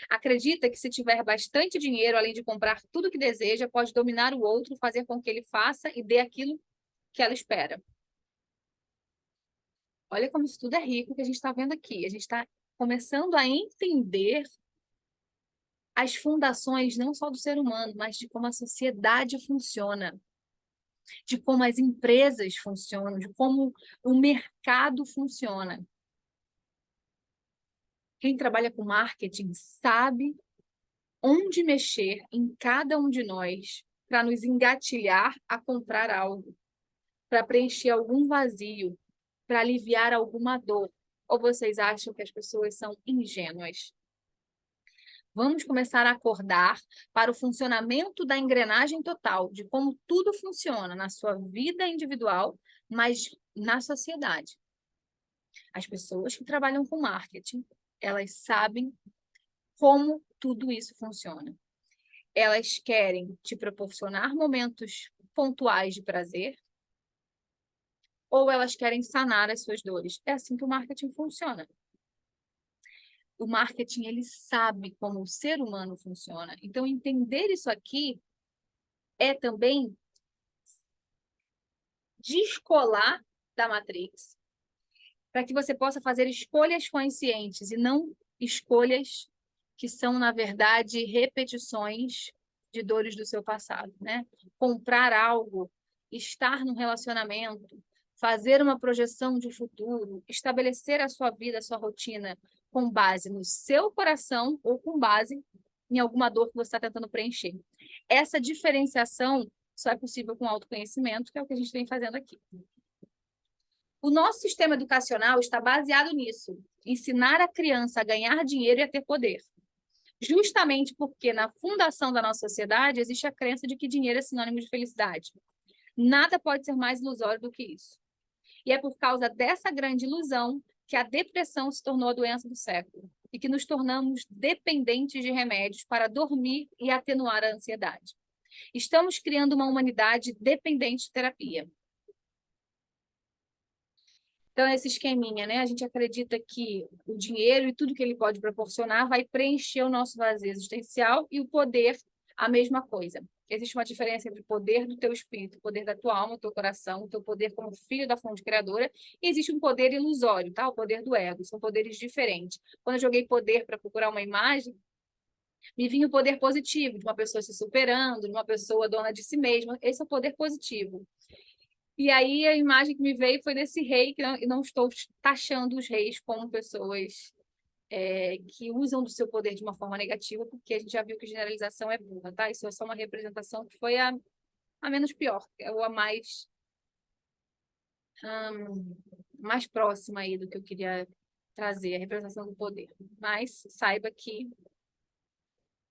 Acredita que se tiver bastante dinheiro, além de comprar tudo que deseja, pode dominar o outro, fazer com que ele faça e dê aquilo que ela espera. Olha como isso tudo é rico que a gente está vendo aqui. A gente está começando a entender as fundações não só do ser humano, mas de como a sociedade funciona, de como as empresas funcionam, de como o mercado funciona. Quem trabalha com marketing sabe onde mexer em cada um de nós para nos engatilhar a comprar algo, para preencher algum vazio, para aliviar alguma dor. Ou vocês acham que as pessoas são ingênuas? Vamos começar a acordar para o funcionamento da engrenagem total, de como tudo funciona na sua vida individual, mas na sociedade. As pessoas que trabalham com marketing, elas sabem como tudo isso funciona. Elas querem te proporcionar momentos pontuais de prazer, ou elas querem sanar as suas dores. É assim que o marketing funciona. O marketing, ele sabe como o ser humano funciona. Então, entender isso aqui é também descolar da Matrix, para que você possa fazer escolhas conscientes e não escolhas que são, na verdade, repetições de dores do seu passado, né? Comprar algo, estar num relacionamento, fazer uma projeção de futuro, estabelecer a sua vida, a sua rotina com base no seu coração ou com base em alguma dor que você está tentando preencher. Essa diferenciação só é possível com autoconhecimento, que é o que a gente vem fazendo aqui. O nosso sistema educacional está baseado nisso, ensinar a criança a ganhar dinheiro e a ter poder. Justamente porque na fundação da nossa sociedade existe a crença de que dinheiro é sinônimo de felicidade. Nada pode ser mais ilusório do que isso. E é por causa dessa grande ilusão que a depressão se tornou a doença do século e que nos tornamos dependentes de remédios para dormir e atenuar a ansiedade. Estamos criando uma humanidade dependente de terapia. Então, esse esqueminha, né? A gente acredita que o dinheiro e tudo que ele pode proporcionar vai preencher o nosso vazio existencial e o poder, a mesma coisa. Existe uma diferença entre o poder do teu espírito, o poder da tua alma, do teu coração, o teu poder como filho da fonte criadora, e existe um poder ilusório, tá? O poder do ego. São poderes diferentes. Quando eu joguei poder para procurar uma imagem, me vinha o poder positivo, de uma pessoa se superando, de uma pessoa dona de si mesma. Esse é o poder positivo. E aí a imagem que me veio foi desse rei, que não estou taxando os reis como pessoas que usam do seu poder de uma forma negativa, porque a gente já viu que generalização é burra, tá? Isso é só uma representação que foi a menos pior, ou a mais próxima aí do que eu queria trazer, a representação do poder. Mas saiba que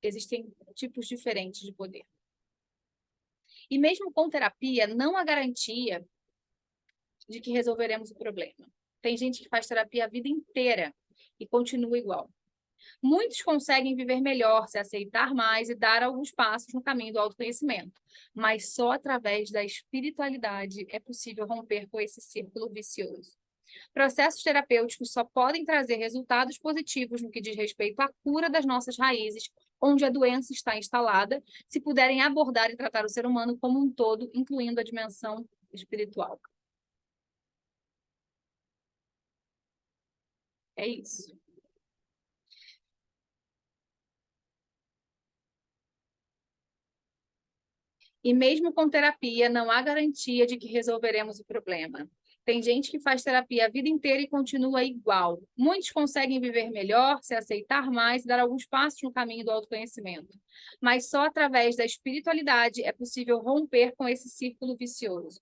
existem tipos diferentes de poder. E mesmo com terapia, não há garantia de que resolveremos o problema. Tem gente que faz terapia a vida inteira e continua igual. Muitos conseguem viver melhor, se aceitar mais e dar alguns passos no caminho do autoconhecimento, mas só através da espiritualidade é possível romper com esse círculo vicioso. Processos terapêuticos só podem trazer resultados positivos no que diz respeito à cura das nossas raízes, onde a doença está instalada, se puderem abordar e tratar o ser humano como um todo, incluindo a dimensão espiritual. É isso. E mesmo com terapia, não há garantia de que resolveremos o problema. Tem gente que faz terapia a vida inteira e continua igual. Muitos conseguem viver melhor, se aceitar mais e dar alguns passos no caminho do autoconhecimento. Mas só através da espiritualidade é possível romper com esse círculo vicioso.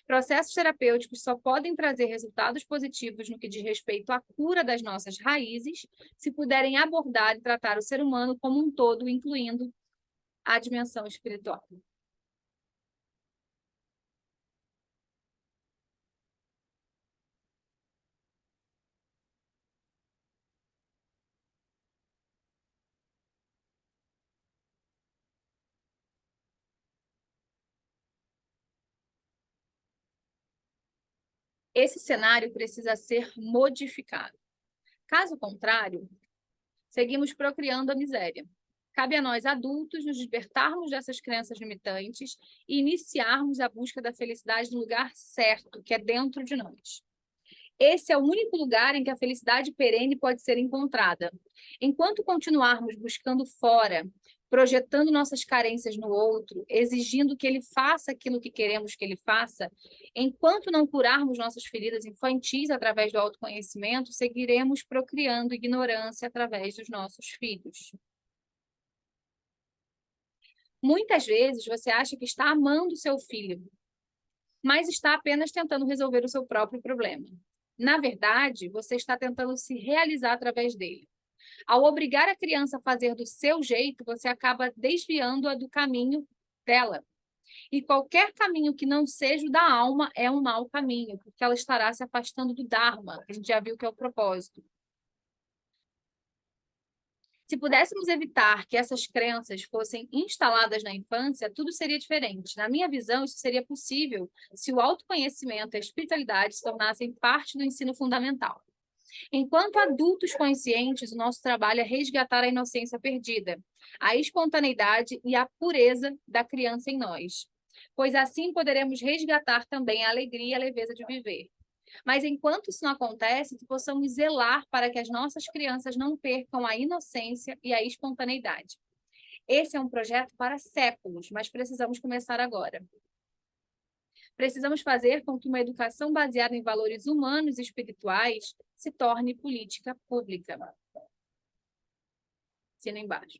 Processos terapêuticos só podem trazer resultados positivos no que diz respeito à cura das nossas raízes, se puderem abordar e tratar o ser humano como um todo, incluindo a dimensão espiritual. Esse cenário precisa ser modificado. Caso contrário, seguimos procriando a miséria. Cabe a nós, adultos, nos libertarmos dessas crenças limitantes e iniciarmos a busca da felicidade no lugar certo, que é dentro de nós. Esse é o único lugar em que a felicidade perene pode ser encontrada. Enquanto continuarmos buscando fora, projetando nossas carências no outro, exigindo que ele faça aquilo que queremos que ele faça, enquanto não curarmos nossas feridas infantis através do autoconhecimento, seguiremos procriando ignorância através dos nossos filhos. Muitas vezes você acha que está amando seu filho, mas está apenas tentando resolver o seu próprio problema. Na verdade, você está tentando se realizar através dele. Ao obrigar a criança a fazer do seu jeito, você acaba desviando-a do caminho dela. E qualquer caminho que não seja o da alma é um mau caminho, porque ela estará se afastando do Dharma, que a gente já viu que é o propósito. Se pudéssemos evitar que essas crenças fossem instaladas na infância, tudo seria diferente. Na minha visão, isso seria possível se o autoconhecimento e a espiritualidade se tornassem parte do ensino fundamental. Enquanto adultos conscientes, o nosso trabalho é resgatar a inocência perdida, a espontaneidade e a pureza da criança em nós, pois assim poderemos resgatar também a alegria e a leveza de viver. Mas enquanto isso não acontece, que possamos zelar para que as nossas crianças não percam a inocência e a espontaneidade. Esse é um projeto para séculos, mas precisamos começar agora. Precisamos fazer com que uma educação baseada em valores humanos e espirituais se torne política pública. Assina embaixo.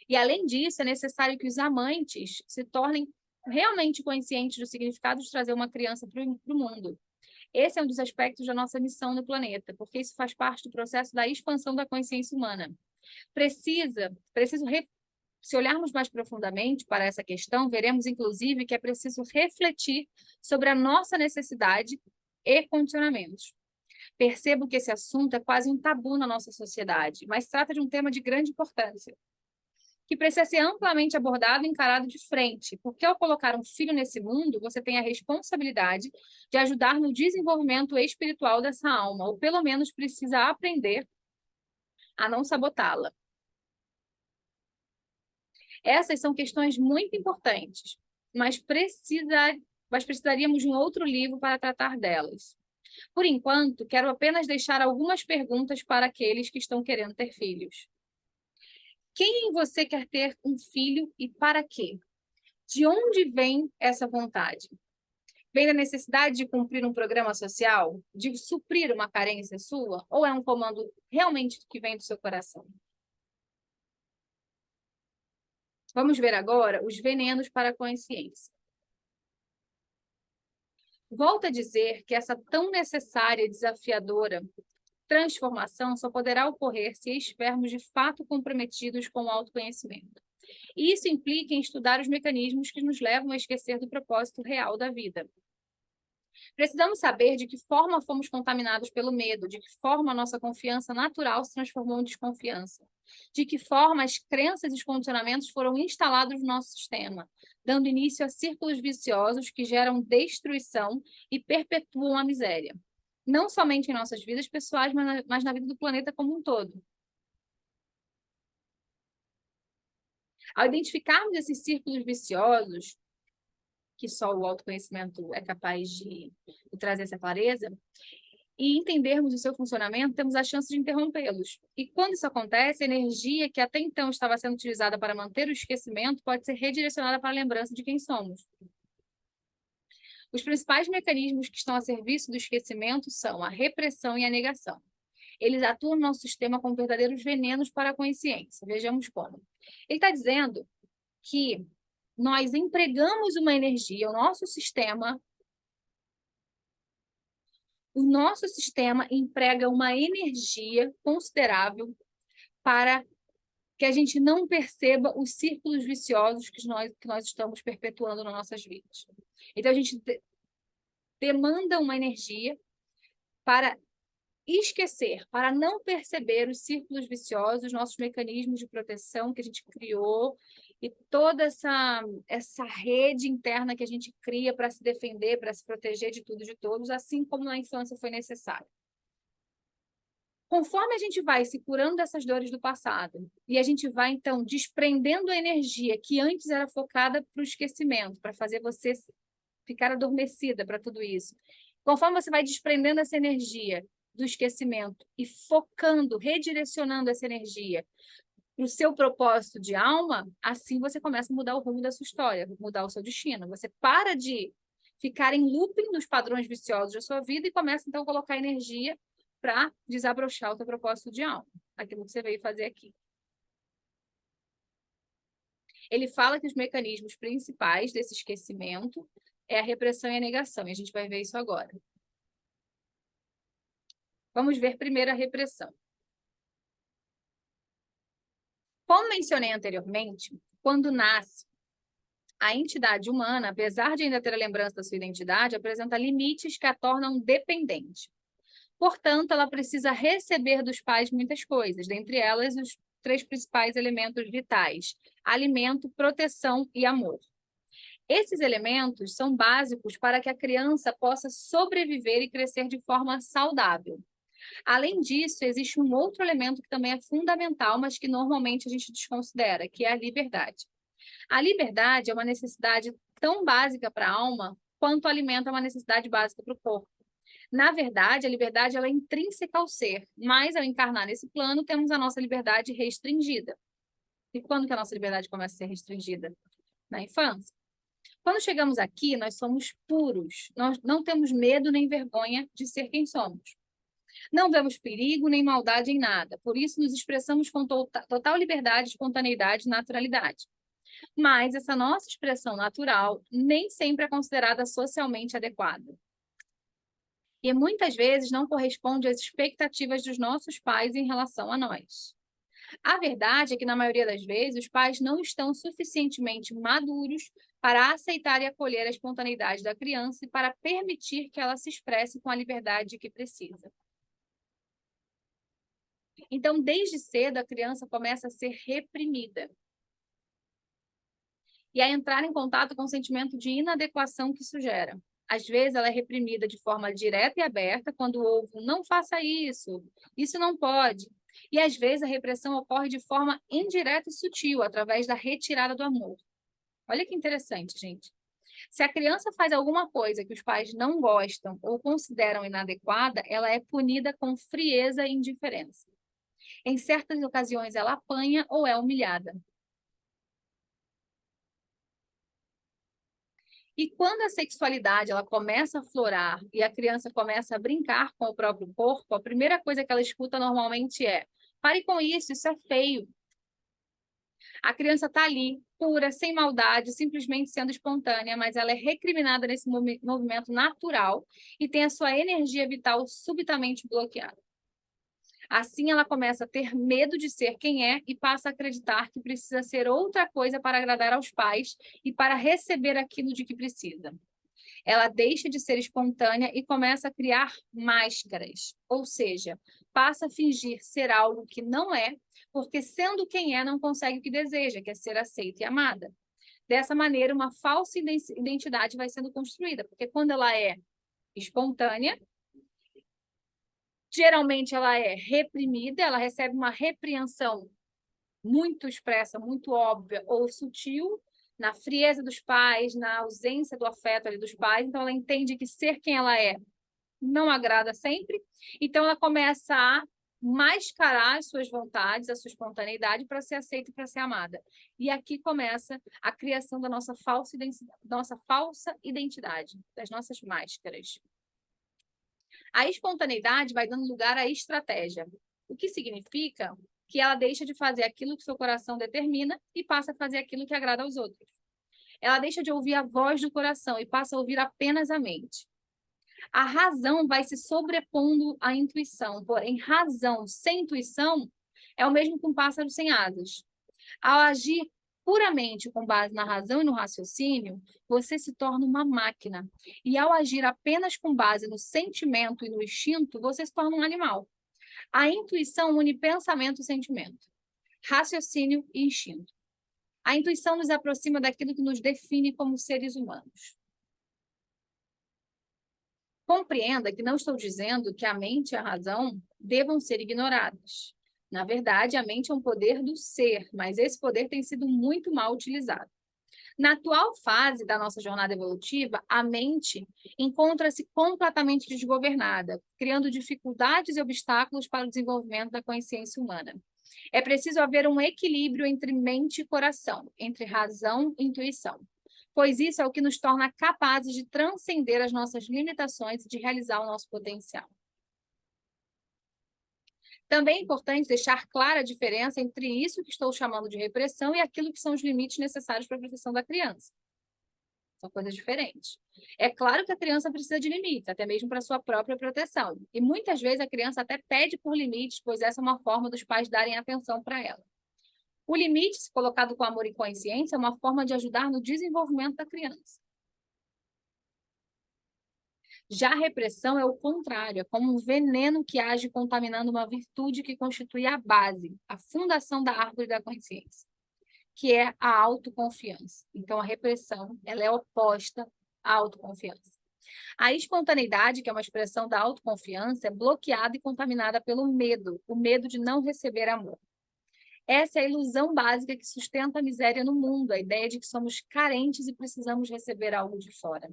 E, além disso, é necessário que os amantes se tornem realmente conscientes do significado de trazer uma criança para o mundo. Esse é um dos aspectos da nossa missão no planeta, porque isso faz parte do processo da expansão da consciência humana. Se olharmos mais profundamente para essa questão, veremos, inclusive, que é preciso refletir sobre a nossa necessidade e condicionamentos. Percebo que esse assunto é quase um tabu na nossa sociedade, mas trata de um tema de grande importância, que precisa ser amplamente abordado e encarado de frente, porque ao colocar um filho nesse mundo, você tem a responsabilidade de ajudar no desenvolvimento espiritual dessa alma, ou pelo menos precisa aprender a não sabotá-la. Essas são questões muito importantes, mas precisaríamos de um outro livro para tratar delas. Por enquanto, quero apenas deixar algumas perguntas para aqueles que estão querendo ter filhos. Quem em você quer ter um filho e para quê? De onde vem essa vontade? Vem da necessidade de cumprir um programa social? De suprir uma carência sua? Ou é um comando realmente que vem do seu coração? Vamos ver agora os venenos para a consciência. Volto a dizer que essa tão necessária e desafiadora transformação só poderá ocorrer se estivermos de fato comprometidos com o autoconhecimento. E isso implica em estudar os mecanismos que nos levam a esquecer do propósito real da vida. Precisamos saber de que forma fomos contaminados pelo medo, de que forma a nossa confiança natural se transformou em desconfiança, de que forma as crenças e os condicionamentos foram instalados no nosso sistema, dando início a círculos viciosos que geram destruição e perpetuam a miséria, não somente em nossas vidas pessoais, mas na vida do planeta como um todo. Ao identificarmos esses círculos viciosos, que só o autoconhecimento é capaz de trazer essa clareza, e entendermos o seu funcionamento, temos a chance de interrompê-los. E quando isso acontece, a energia que até então estava sendo utilizada para manter o esquecimento pode ser redirecionada para a lembrança de quem somos. Os principais mecanismos que estão a serviço do esquecimento são a repressão e a negação. Eles atuam no nosso sistema como verdadeiros venenos para a consciência. Vejamos como. Ele está dizendo que nós empregamos uma energia, o nosso sistema emprega uma energia considerável para que a gente não perceba os círculos viciosos que nós estamos perpetuando nas nossas vidas. Então, a gente demanda uma energia para esquecer, para não perceber os círculos viciosos, nossos mecanismos de proteção que a gente criou e toda essa rede interna que a gente cria para se defender, para se proteger de tudo e de todos, assim como na infância foi necessário. Conforme a gente vai se curando dessas dores do passado e a gente vai, então, desprendendo a energia que antes era focada para o esquecimento, para fazer você ficar adormecida para tudo isso. Conforme você vai desprendendo essa energia do esquecimento e focando, redirecionando essa energia para o seu propósito de alma, assim você começa a mudar o rumo da sua história, mudar o seu destino. Você para de ficar em looping dos padrões viciosos da sua vida e começa, então, a colocar energia para desabrochar o seu propósito de alma, aquilo que você veio fazer aqui. Ele fala que os mecanismos principais desse esquecimento é a repressão e a negação, e a gente vai ver isso agora. Vamos ver primeiro a repressão. Como mencionei anteriormente, quando nasce, a entidade humana, apesar de ainda ter a lembrança da sua identidade, apresenta limites que a tornam dependente. Portanto, ela precisa receber dos pais muitas coisas, dentre elas os 3 principais elementos vitais: alimento, proteção e amor. Esses elementos são básicos para que a criança possa sobreviver e crescer de forma saudável. Além disso, existe um outro elemento que também é fundamental, mas que normalmente a gente desconsidera, que é a liberdade. A liberdade é uma necessidade tão básica para a alma quanto o alimento é uma necessidade básica para o corpo. Na verdade, a liberdade ela é intrínseca ao ser, mas ao encarnar nesse plano, temos a nossa liberdade restringida. E quando que a nossa liberdade começa a ser restringida? Na infância. Quando chegamos aqui, nós somos puros. Nós não temos medo nem vergonha de ser quem somos. Não vemos perigo nem maldade em nada. Por isso, nos expressamos com total liberdade, espontaneidade e naturalidade. Mas essa nossa expressão natural nem sempre é considerada socialmente adequada. E muitas vezes não corresponde às expectativas dos nossos pais em relação a nós. A verdade é que, na maioria das vezes, os pais não estão suficientemente maduros para aceitar e acolher a espontaneidade da criança e para permitir que ela se expresse com a liberdade que precisa. Então, desde cedo, a criança começa a ser reprimida e a entrar em contato com o sentimento de inadequação que isso gera. Às vezes, ela é reprimida de forma direta e aberta, quando ouve, não faça isso não pode. E, às vezes, a repressão ocorre de forma indireta e sutil, através da retirada do amor. Olha que interessante, gente. Se a criança faz alguma coisa que os pais não gostam ou consideram inadequada, ela é punida com frieza e indiferença. Em certas ocasiões, ela apanha ou é humilhada. E quando a sexualidade ela começa a florar e a criança começa a brincar com o próprio corpo, a primeira coisa que ela escuta normalmente é: pare com isso é feio. A criança está ali, pura, sem maldade, simplesmente sendo espontânea, mas ela é recriminada nesse movimento natural e tem a sua energia vital subitamente bloqueada. Assim, ela começa a ter medo de ser quem é e passa a acreditar que precisa ser outra coisa para agradar aos pais e para receber aquilo de que precisa. Ela deixa de ser espontânea e começa a criar máscaras, ou seja, passa a fingir ser algo que não é, porque sendo quem é, não consegue o que deseja, que é ser aceita e amada. Dessa maneira, uma falsa identidade vai sendo construída, porque quando ela é espontânea, geralmente ela é reprimida, ela recebe uma repreensão muito expressa, muito óbvia ou sutil, na frieza dos pais, na ausência do afeto ali dos pais. Então, ela entende que ser quem ela é não agrada sempre. Então, ela começa a mascarar as suas vontades, a sua espontaneidade para ser aceita e para ser amada. E aqui começa a criação da nossa falsa identidade, das nossas máscaras. A espontaneidade vai dando lugar à estratégia, o que significa que ela deixa de fazer aquilo que seu coração determina e passa a fazer aquilo que agrada aos outros. Ela deixa de ouvir a voz do coração e passa a ouvir apenas a mente. A razão vai se sobrepondo à intuição, porém, razão sem intuição é o mesmo que um pássaro sem asas. Ao agir puramente com base na razão e no raciocínio, você se torna uma máquina. E ao agir apenas com base no sentimento e no instinto, você se torna um animal. A intuição une pensamento e sentimento, raciocínio e instinto. A intuição nos aproxima daquilo que nos define como seres humanos. Compreenda que não estou dizendo que a mente e a razão devam ser ignoradas. Na verdade, a mente é um poder do ser, mas esse poder tem sido muito mal utilizado. Na atual fase da nossa jornada evolutiva, a mente encontra-se completamente desgovernada, criando dificuldades e obstáculos para o desenvolvimento da consciência humana. É preciso haver um equilíbrio entre mente e coração, entre razão e intuição, pois isso é o que nos torna capazes de transcender as nossas limitações e de realizar o nosso potencial. Também é importante deixar clara a diferença entre isso que estou chamando de repressão e aquilo que são os limites necessários para a proteção da criança. São coisas diferentes. É claro que a criança precisa de limites, até mesmo para sua própria proteção. E muitas vezes a criança até pede por limites, pois essa é uma forma dos pais darem atenção para ela. O limite, se colocado com amor e consciência, é uma forma de ajudar no desenvolvimento da criança. Já a repressão é o contrário, é como um veneno que age contaminando uma virtude que constitui a base, a fundação da árvore da consciência, que é a autoconfiança. Então, a repressão, ela é oposta à autoconfiança. A espontaneidade, que é uma expressão da autoconfiança, é bloqueada e contaminada pelo medo, o medo de não receber amor. Essa é a ilusão básica que sustenta a miséria no mundo, a ideia de que somos carentes e precisamos receber algo de fora.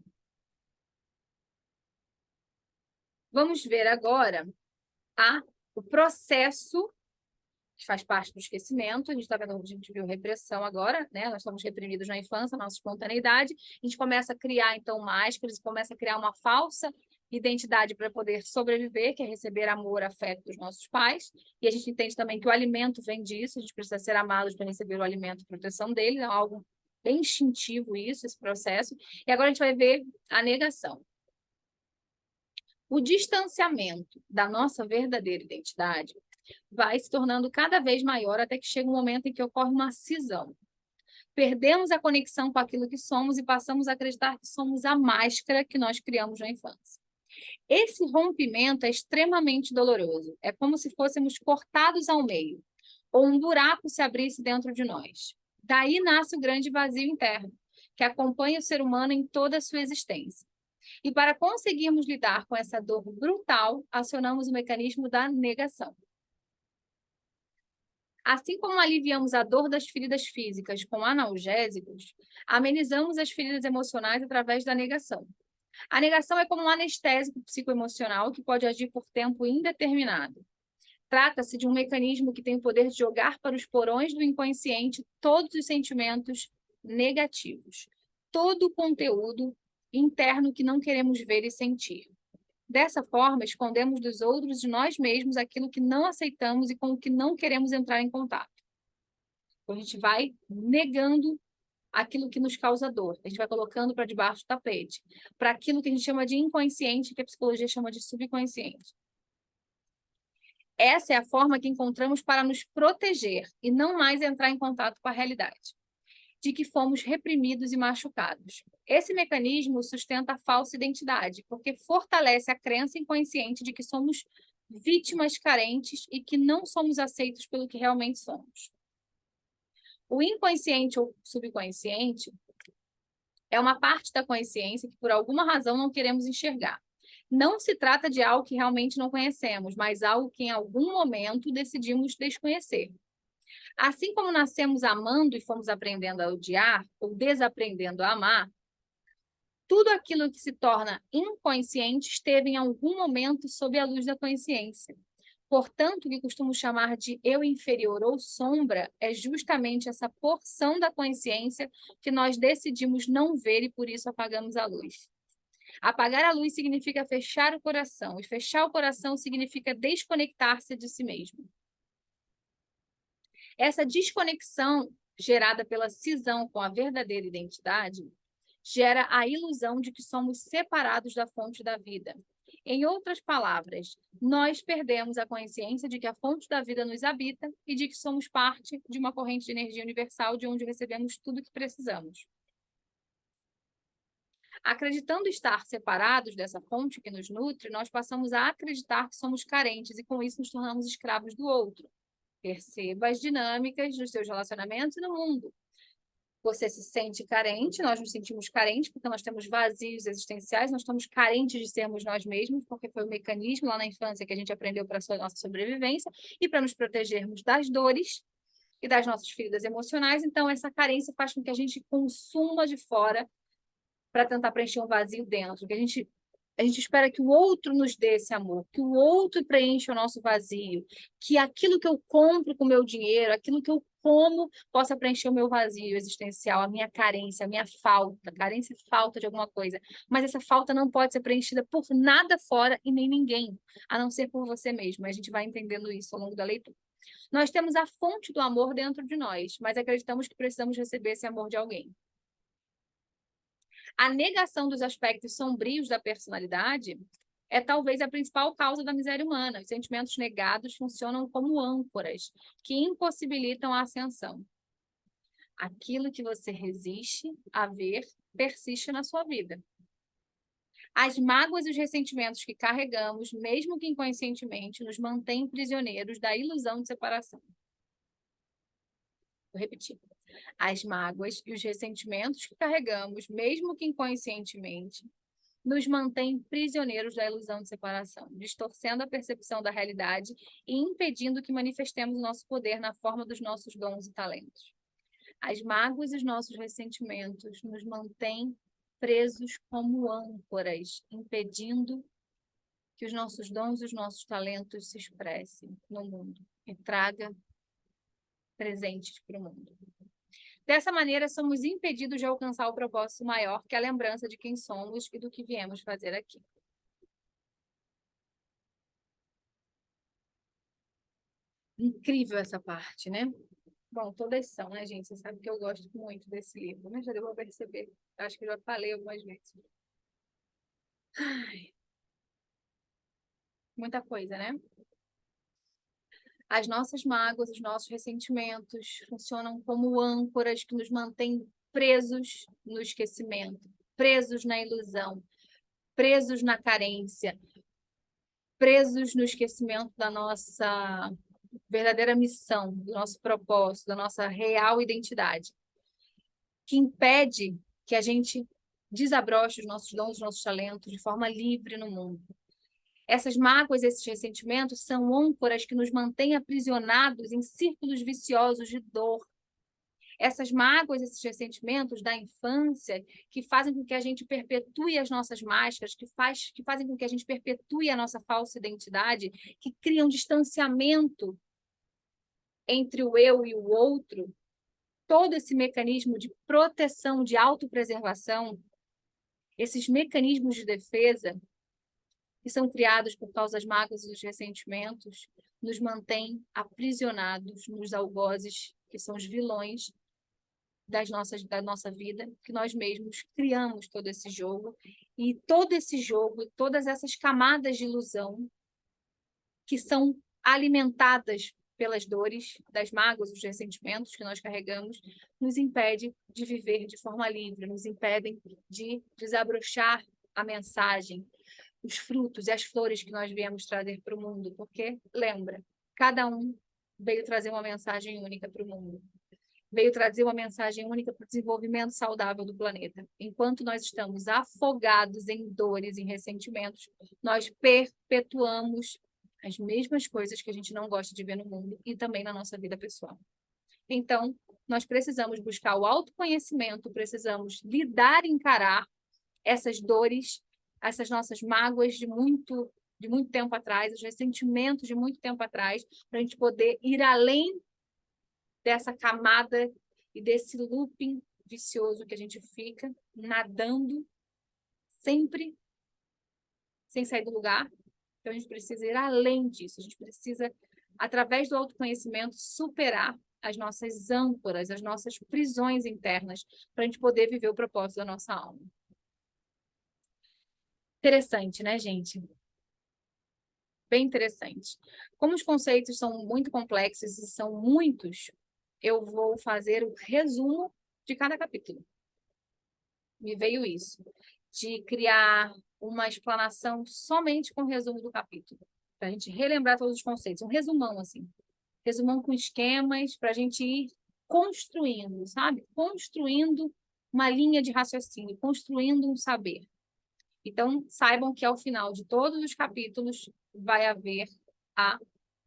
Vamos ver agora o processo que faz parte do esquecimento. A gente viu repressão agora, né? Nós estamos reprimidos na infância, nossa espontaneidade. A gente começa a criar, então, máscaras, começa a criar uma falsa identidade para poder sobreviver, que é receber amor, afeto dos nossos pais. E a gente entende também que o alimento vem disso, a gente precisa ser amados para receber o alimento e proteção dele, é algo bem instintivo isso, esse processo. E agora a gente vai ver a negação. O distanciamento da nossa verdadeira identidade vai se tornando cada vez maior até que chega um momento em que ocorre uma cisão. Perdemos a conexão com aquilo que somos e passamos a acreditar que somos a máscara que nós criamos na infância. Esse rompimento é extremamente doloroso. É como se fôssemos cortados ao meio, ou um buraco se abrisse dentro de nós. Daí nasce o grande vazio interno, que acompanha o ser humano em toda a sua existência. E para conseguirmos lidar com essa dor brutal, acionamos o mecanismo da negação. Assim como aliviamos a dor das feridas físicas com analgésicos, amenizamos as feridas emocionais através da negação. A negação é como um anestésico psicoemocional que pode agir por tempo indeterminado. Trata-se de um mecanismo que tem o poder de jogar para os porões do inconsciente todos os sentimentos negativos, todo o conteúdo interno que não queremos ver e sentir. Dessa forma, escondemos dos outros e de nós mesmos aquilo que não aceitamos e com o que não queremos entrar em contato. Então, a gente vai negando aquilo que nos causa dor. A gente vai colocando para debaixo do tapete, para aquilo que a gente chama de inconsciente, que a psicologia chama de subconsciente. Essa é a forma que encontramos para nos proteger e não mais entrar em contato com a realidade de que fomos reprimidos e machucados. Esse mecanismo sustenta a falsa identidade, porque fortalece a crença inconsciente de que somos vítimas carentes e que não somos aceitos pelo que realmente somos. O inconsciente ou subconsciente é uma parte da consciência que, por alguma razão, não queremos enxergar. Não se trata de algo que realmente não conhecemos, mas algo que, em algum momento, decidimos desconhecer. Assim como nascemos amando e fomos aprendendo a odiar, ou desaprendendo a amar, tudo aquilo que se torna inconsciente esteve em algum momento sob a luz da consciência. Portanto, o que costumo chamar de eu inferior ou sombra é justamente essa porção da consciência que nós decidimos não ver e por isso apagamos a luz. Apagar a luz significa fechar o coração, e fechar o coração significa desconectar-se de si mesmo. Essa desconexão gerada pela cisão com a verdadeira identidade gera a ilusão de que somos separados da fonte da vida. Em outras palavras, nós perdemos a consciência de que a fonte da vida nos habita e de que somos parte de uma corrente de energia universal de onde recebemos tudo o que precisamos. Acreditando estar separados dessa fonte que nos nutre, nós passamos a acreditar que somos carentes e, com isso, nos tornamos escravos do outro. Perceba as dinâmicas dos seus relacionamentos e no mundo. Você se sente carente, nós nos sentimos carentes porque nós temos vazios existenciais, nós estamos carentes de sermos nós mesmos, porque foi o mecanismo lá na infância que a gente aprendeu para a nossa sobrevivência e para nos protegermos das dores e das nossas feridas emocionais. Então, essa carência faz com que a gente consuma de fora para tentar preencher um vazio dentro, que a gente espera que o outro nos dê esse amor, que o outro preencha o nosso vazio, que aquilo que eu compro com o meu dinheiro, aquilo que eu como, possa preencher o meu vazio existencial, a minha carência, a minha falta. Carência e falta de alguma coisa. Mas essa falta não pode ser preenchida por nada fora e nem ninguém, a não ser por você mesmo. A gente vai entendendo isso ao longo da leitura. Nós temos a fonte do amor dentro de nós, mas acreditamos que precisamos receber esse amor de alguém. A negação dos aspectos sombrios da personalidade é talvez a principal causa da miséria humana. Os sentimentos negados funcionam como âncoras que impossibilitam a ascensão. Aquilo que você resiste a ver persiste na sua vida. As mágoas e os ressentimentos que carregamos, mesmo que inconscientemente, nos mantêm prisioneiros da ilusão de separação. Vou repetir. As mágoas e os ressentimentos que carregamos, mesmo que inconscientemente, nos mantêm prisioneiros da ilusão de separação, distorcendo a percepção da realidade e impedindo que manifestemos o nosso poder na forma dos nossos dons e talentos. As mágoas e os nossos ressentimentos nos mantêm presos como âncoras, impedindo que os nossos dons e os nossos talentos se expressem no mundo e traga presentes para o mundo. Dessa maneira, somos impedidos de alcançar o propósito maior, que é a lembrança de quem somos e do que viemos fazer aqui. Incrível essa parte, né? Bom, todas são, né, gente? Você sabe que eu gosto muito desse livro, né? Já deu para perceber. Acho que eu já falei algumas vezes. Ai, muita coisa, né? As nossas mágoas, os nossos ressentimentos funcionam como âncoras que nos mantêm presos no esquecimento, presos na ilusão, presos na carência, presos no esquecimento da nossa verdadeira missão, do nosso propósito, da nossa real identidade, que impede que a gente desabroche os nossos dons, os nossos talentos de forma livre no mundo. Essas mágoas, esses ressentimentos são âncoras que nos mantêm aprisionados em círculos viciosos de dor. Essas mágoas, esses ressentimentos da infância que fazem com que a gente perpetue as nossas máscaras, que fazem com que a gente perpetue a nossa falsa identidade, que criam distanciamento entre o eu e o outro, todo esse mecanismo de proteção, de autopreservação, esses mecanismos de defesa que são criados por causa das mágoas e dos ressentimentos, nos mantêm aprisionados nos algozes, que são os vilões da nossa vida, que nós mesmos criamos todo esse jogo, e todo esse jogo, todas essas camadas de ilusão que são alimentadas pelas dores, das mágoas, dos ressentimentos que nós carregamos, nos impede de viver de forma livre, nos impedem de desabrochar a mensagem, os frutos e as flores que nós viemos trazer para o mundo, porque, lembra, cada um veio trazer uma mensagem única para o mundo. Veio trazer uma mensagem única para o desenvolvimento saudável do planeta. Enquanto nós estamos afogados em dores, em ressentimentos, nós perpetuamos as mesmas coisas que a gente não gosta de ver no mundo e também na nossa vida pessoal. Então, nós precisamos buscar o autoconhecimento, precisamos lidar e encarar essas dores, essas nossas mágoas de muito de muito tempo atrás, os ressentimentos de muito tempo atrás, para a gente poder ir além dessa camada e desse looping vicioso que a gente fica nadando sempre sem sair do lugar. Então, a gente precisa ir além disso. A gente precisa, através do autoconhecimento, superar as nossas âncoras, as nossas prisões internas, para a gente poder viver o propósito da nossa alma. Interessante, né, gente? Bem interessante. Como os conceitos são muito complexos e são muitos, eu vou fazer o resumo de cada capítulo. Me veio isso, de criar uma explanação somente com o resumo do capítulo, para a gente relembrar todos os conceitos. Um resumão, assim. Resumão com esquemas, para a gente ir construindo, sabe? Construindo uma linha de raciocínio, construindo um saber. Então, saibam que ao final de todos os capítulos vai haver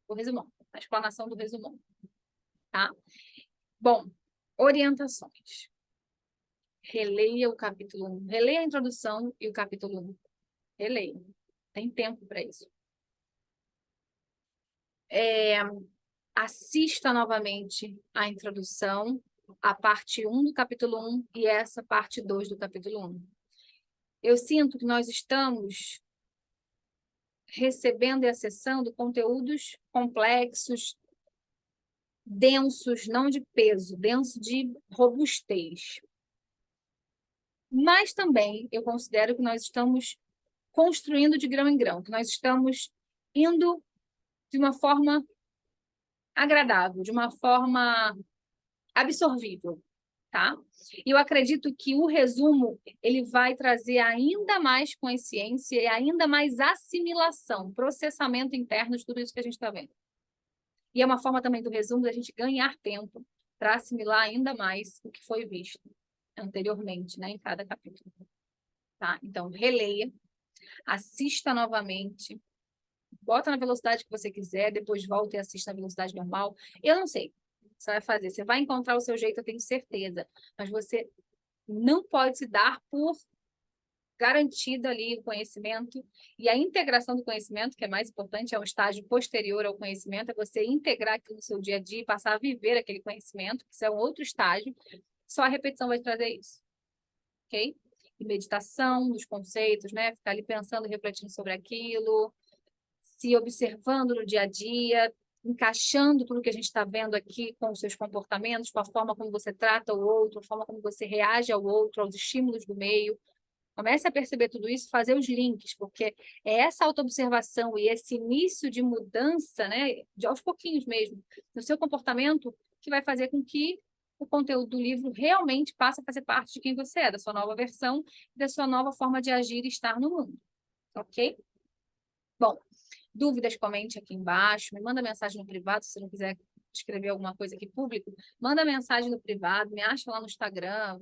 o resumão, a explanação do resumão, tá? Bom, orientações. Releia o capítulo 1. Releia a introdução e o capítulo 1. Releia. Tem tempo para isso. Assista novamente a introdução, a parte 1 do capítulo 1 e essa parte 2 do capítulo 1. Eu sinto que nós estamos recebendo e acessando conteúdos complexos, densos, não de peso, denso de robustez. Mas também eu considero que nós estamos construindo de grão em grão, que nós estamos indo de uma forma agradável, de uma forma absorvível, tá? E eu acredito que o resumo, ele vai trazer ainda mais consciência e ainda mais assimilação, processamento interno de tudo isso que a gente está vendo. E é uma forma também do resumo da gente ganhar tempo para assimilar ainda mais o que foi visto anteriormente, né, em cada capítulo. Tá? Então, releia, assista novamente, bota na velocidade que você quiser, depois volta e assista na velocidade normal. Eu não sei o que você vai fazer. Você vai encontrar o seu jeito, eu tenho certeza. Mas você não pode se dar por garantido ali o conhecimento e a integração do conhecimento, que é mais importante, é um estágio posterior ao conhecimento, é você integrar aquilo no seu dia a dia e passar a viver aquele conhecimento, que isso é um outro estágio. Só a repetição vai trazer isso, ok? E meditação dos conceitos, né? Ficar ali pensando, refletindo sobre aquilo, se observando no dia a dia, encaixando tudo que a gente está vendo aqui com os seus comportamentos, com a forma como você trata o outro, a forma como você reage ao outro, aos estímulos do meio. Comece a perceber tudo isso, fazer os links, porque é essa autoobservação e esse início de mudança, né, de aos pouquinhos mesmo, no seu comportamento, que vai fazer com que o conteúdo do livro realmente passe a fazer parte de quem você é, da sua nova versão, da sua nova forma de agir e estar no mundo. Ok? Bom, dúvidas, comente aqui embaixo, me manda mensagem no privado, se você não quiser escrever alguma coisa aqui público, manda mensagem no privado, me acha lá no Instagram,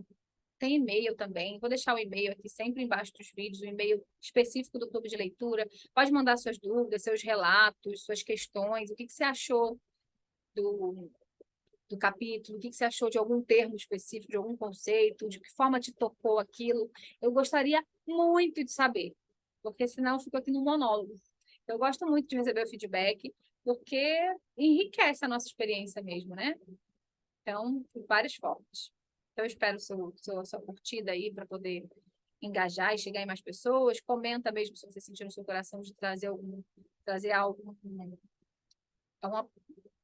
tem e-mail também, vou deixar o e-mail aqui sempre embaixo dos vídeos, o e-mail específico do Clube de Leitura. Pode mandar suas dúvidas, seus relatos, suas questões, o que você achou do capítulo, o que você achou de algum termo específico, de algum conceito, de que forma te tocou aquilo. Eu gostaria muito de saber, porque senão eu fico aqui no monólogo. Eu gosto muito de receber o feedback, porque enriquece a nossa experiência mesmo, né? Então, de várias formas. Então, eu espero sua curtida aí para poder engajar e chegar em mais pessoas. Comenta mesmo se você sentir no seu coração de trazer algo, um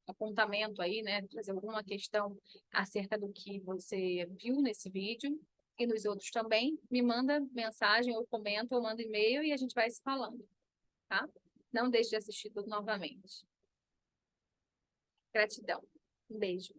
apontamento aí, né? Trazer alguma questão acerca do que você viu nesse vídeo e nos outros também. Me manda mensagem ou comenta ou manda e-mail e a gente vai se falando, tá? Não deixe de assistir tudo novamente. Gratidão. Um beijo.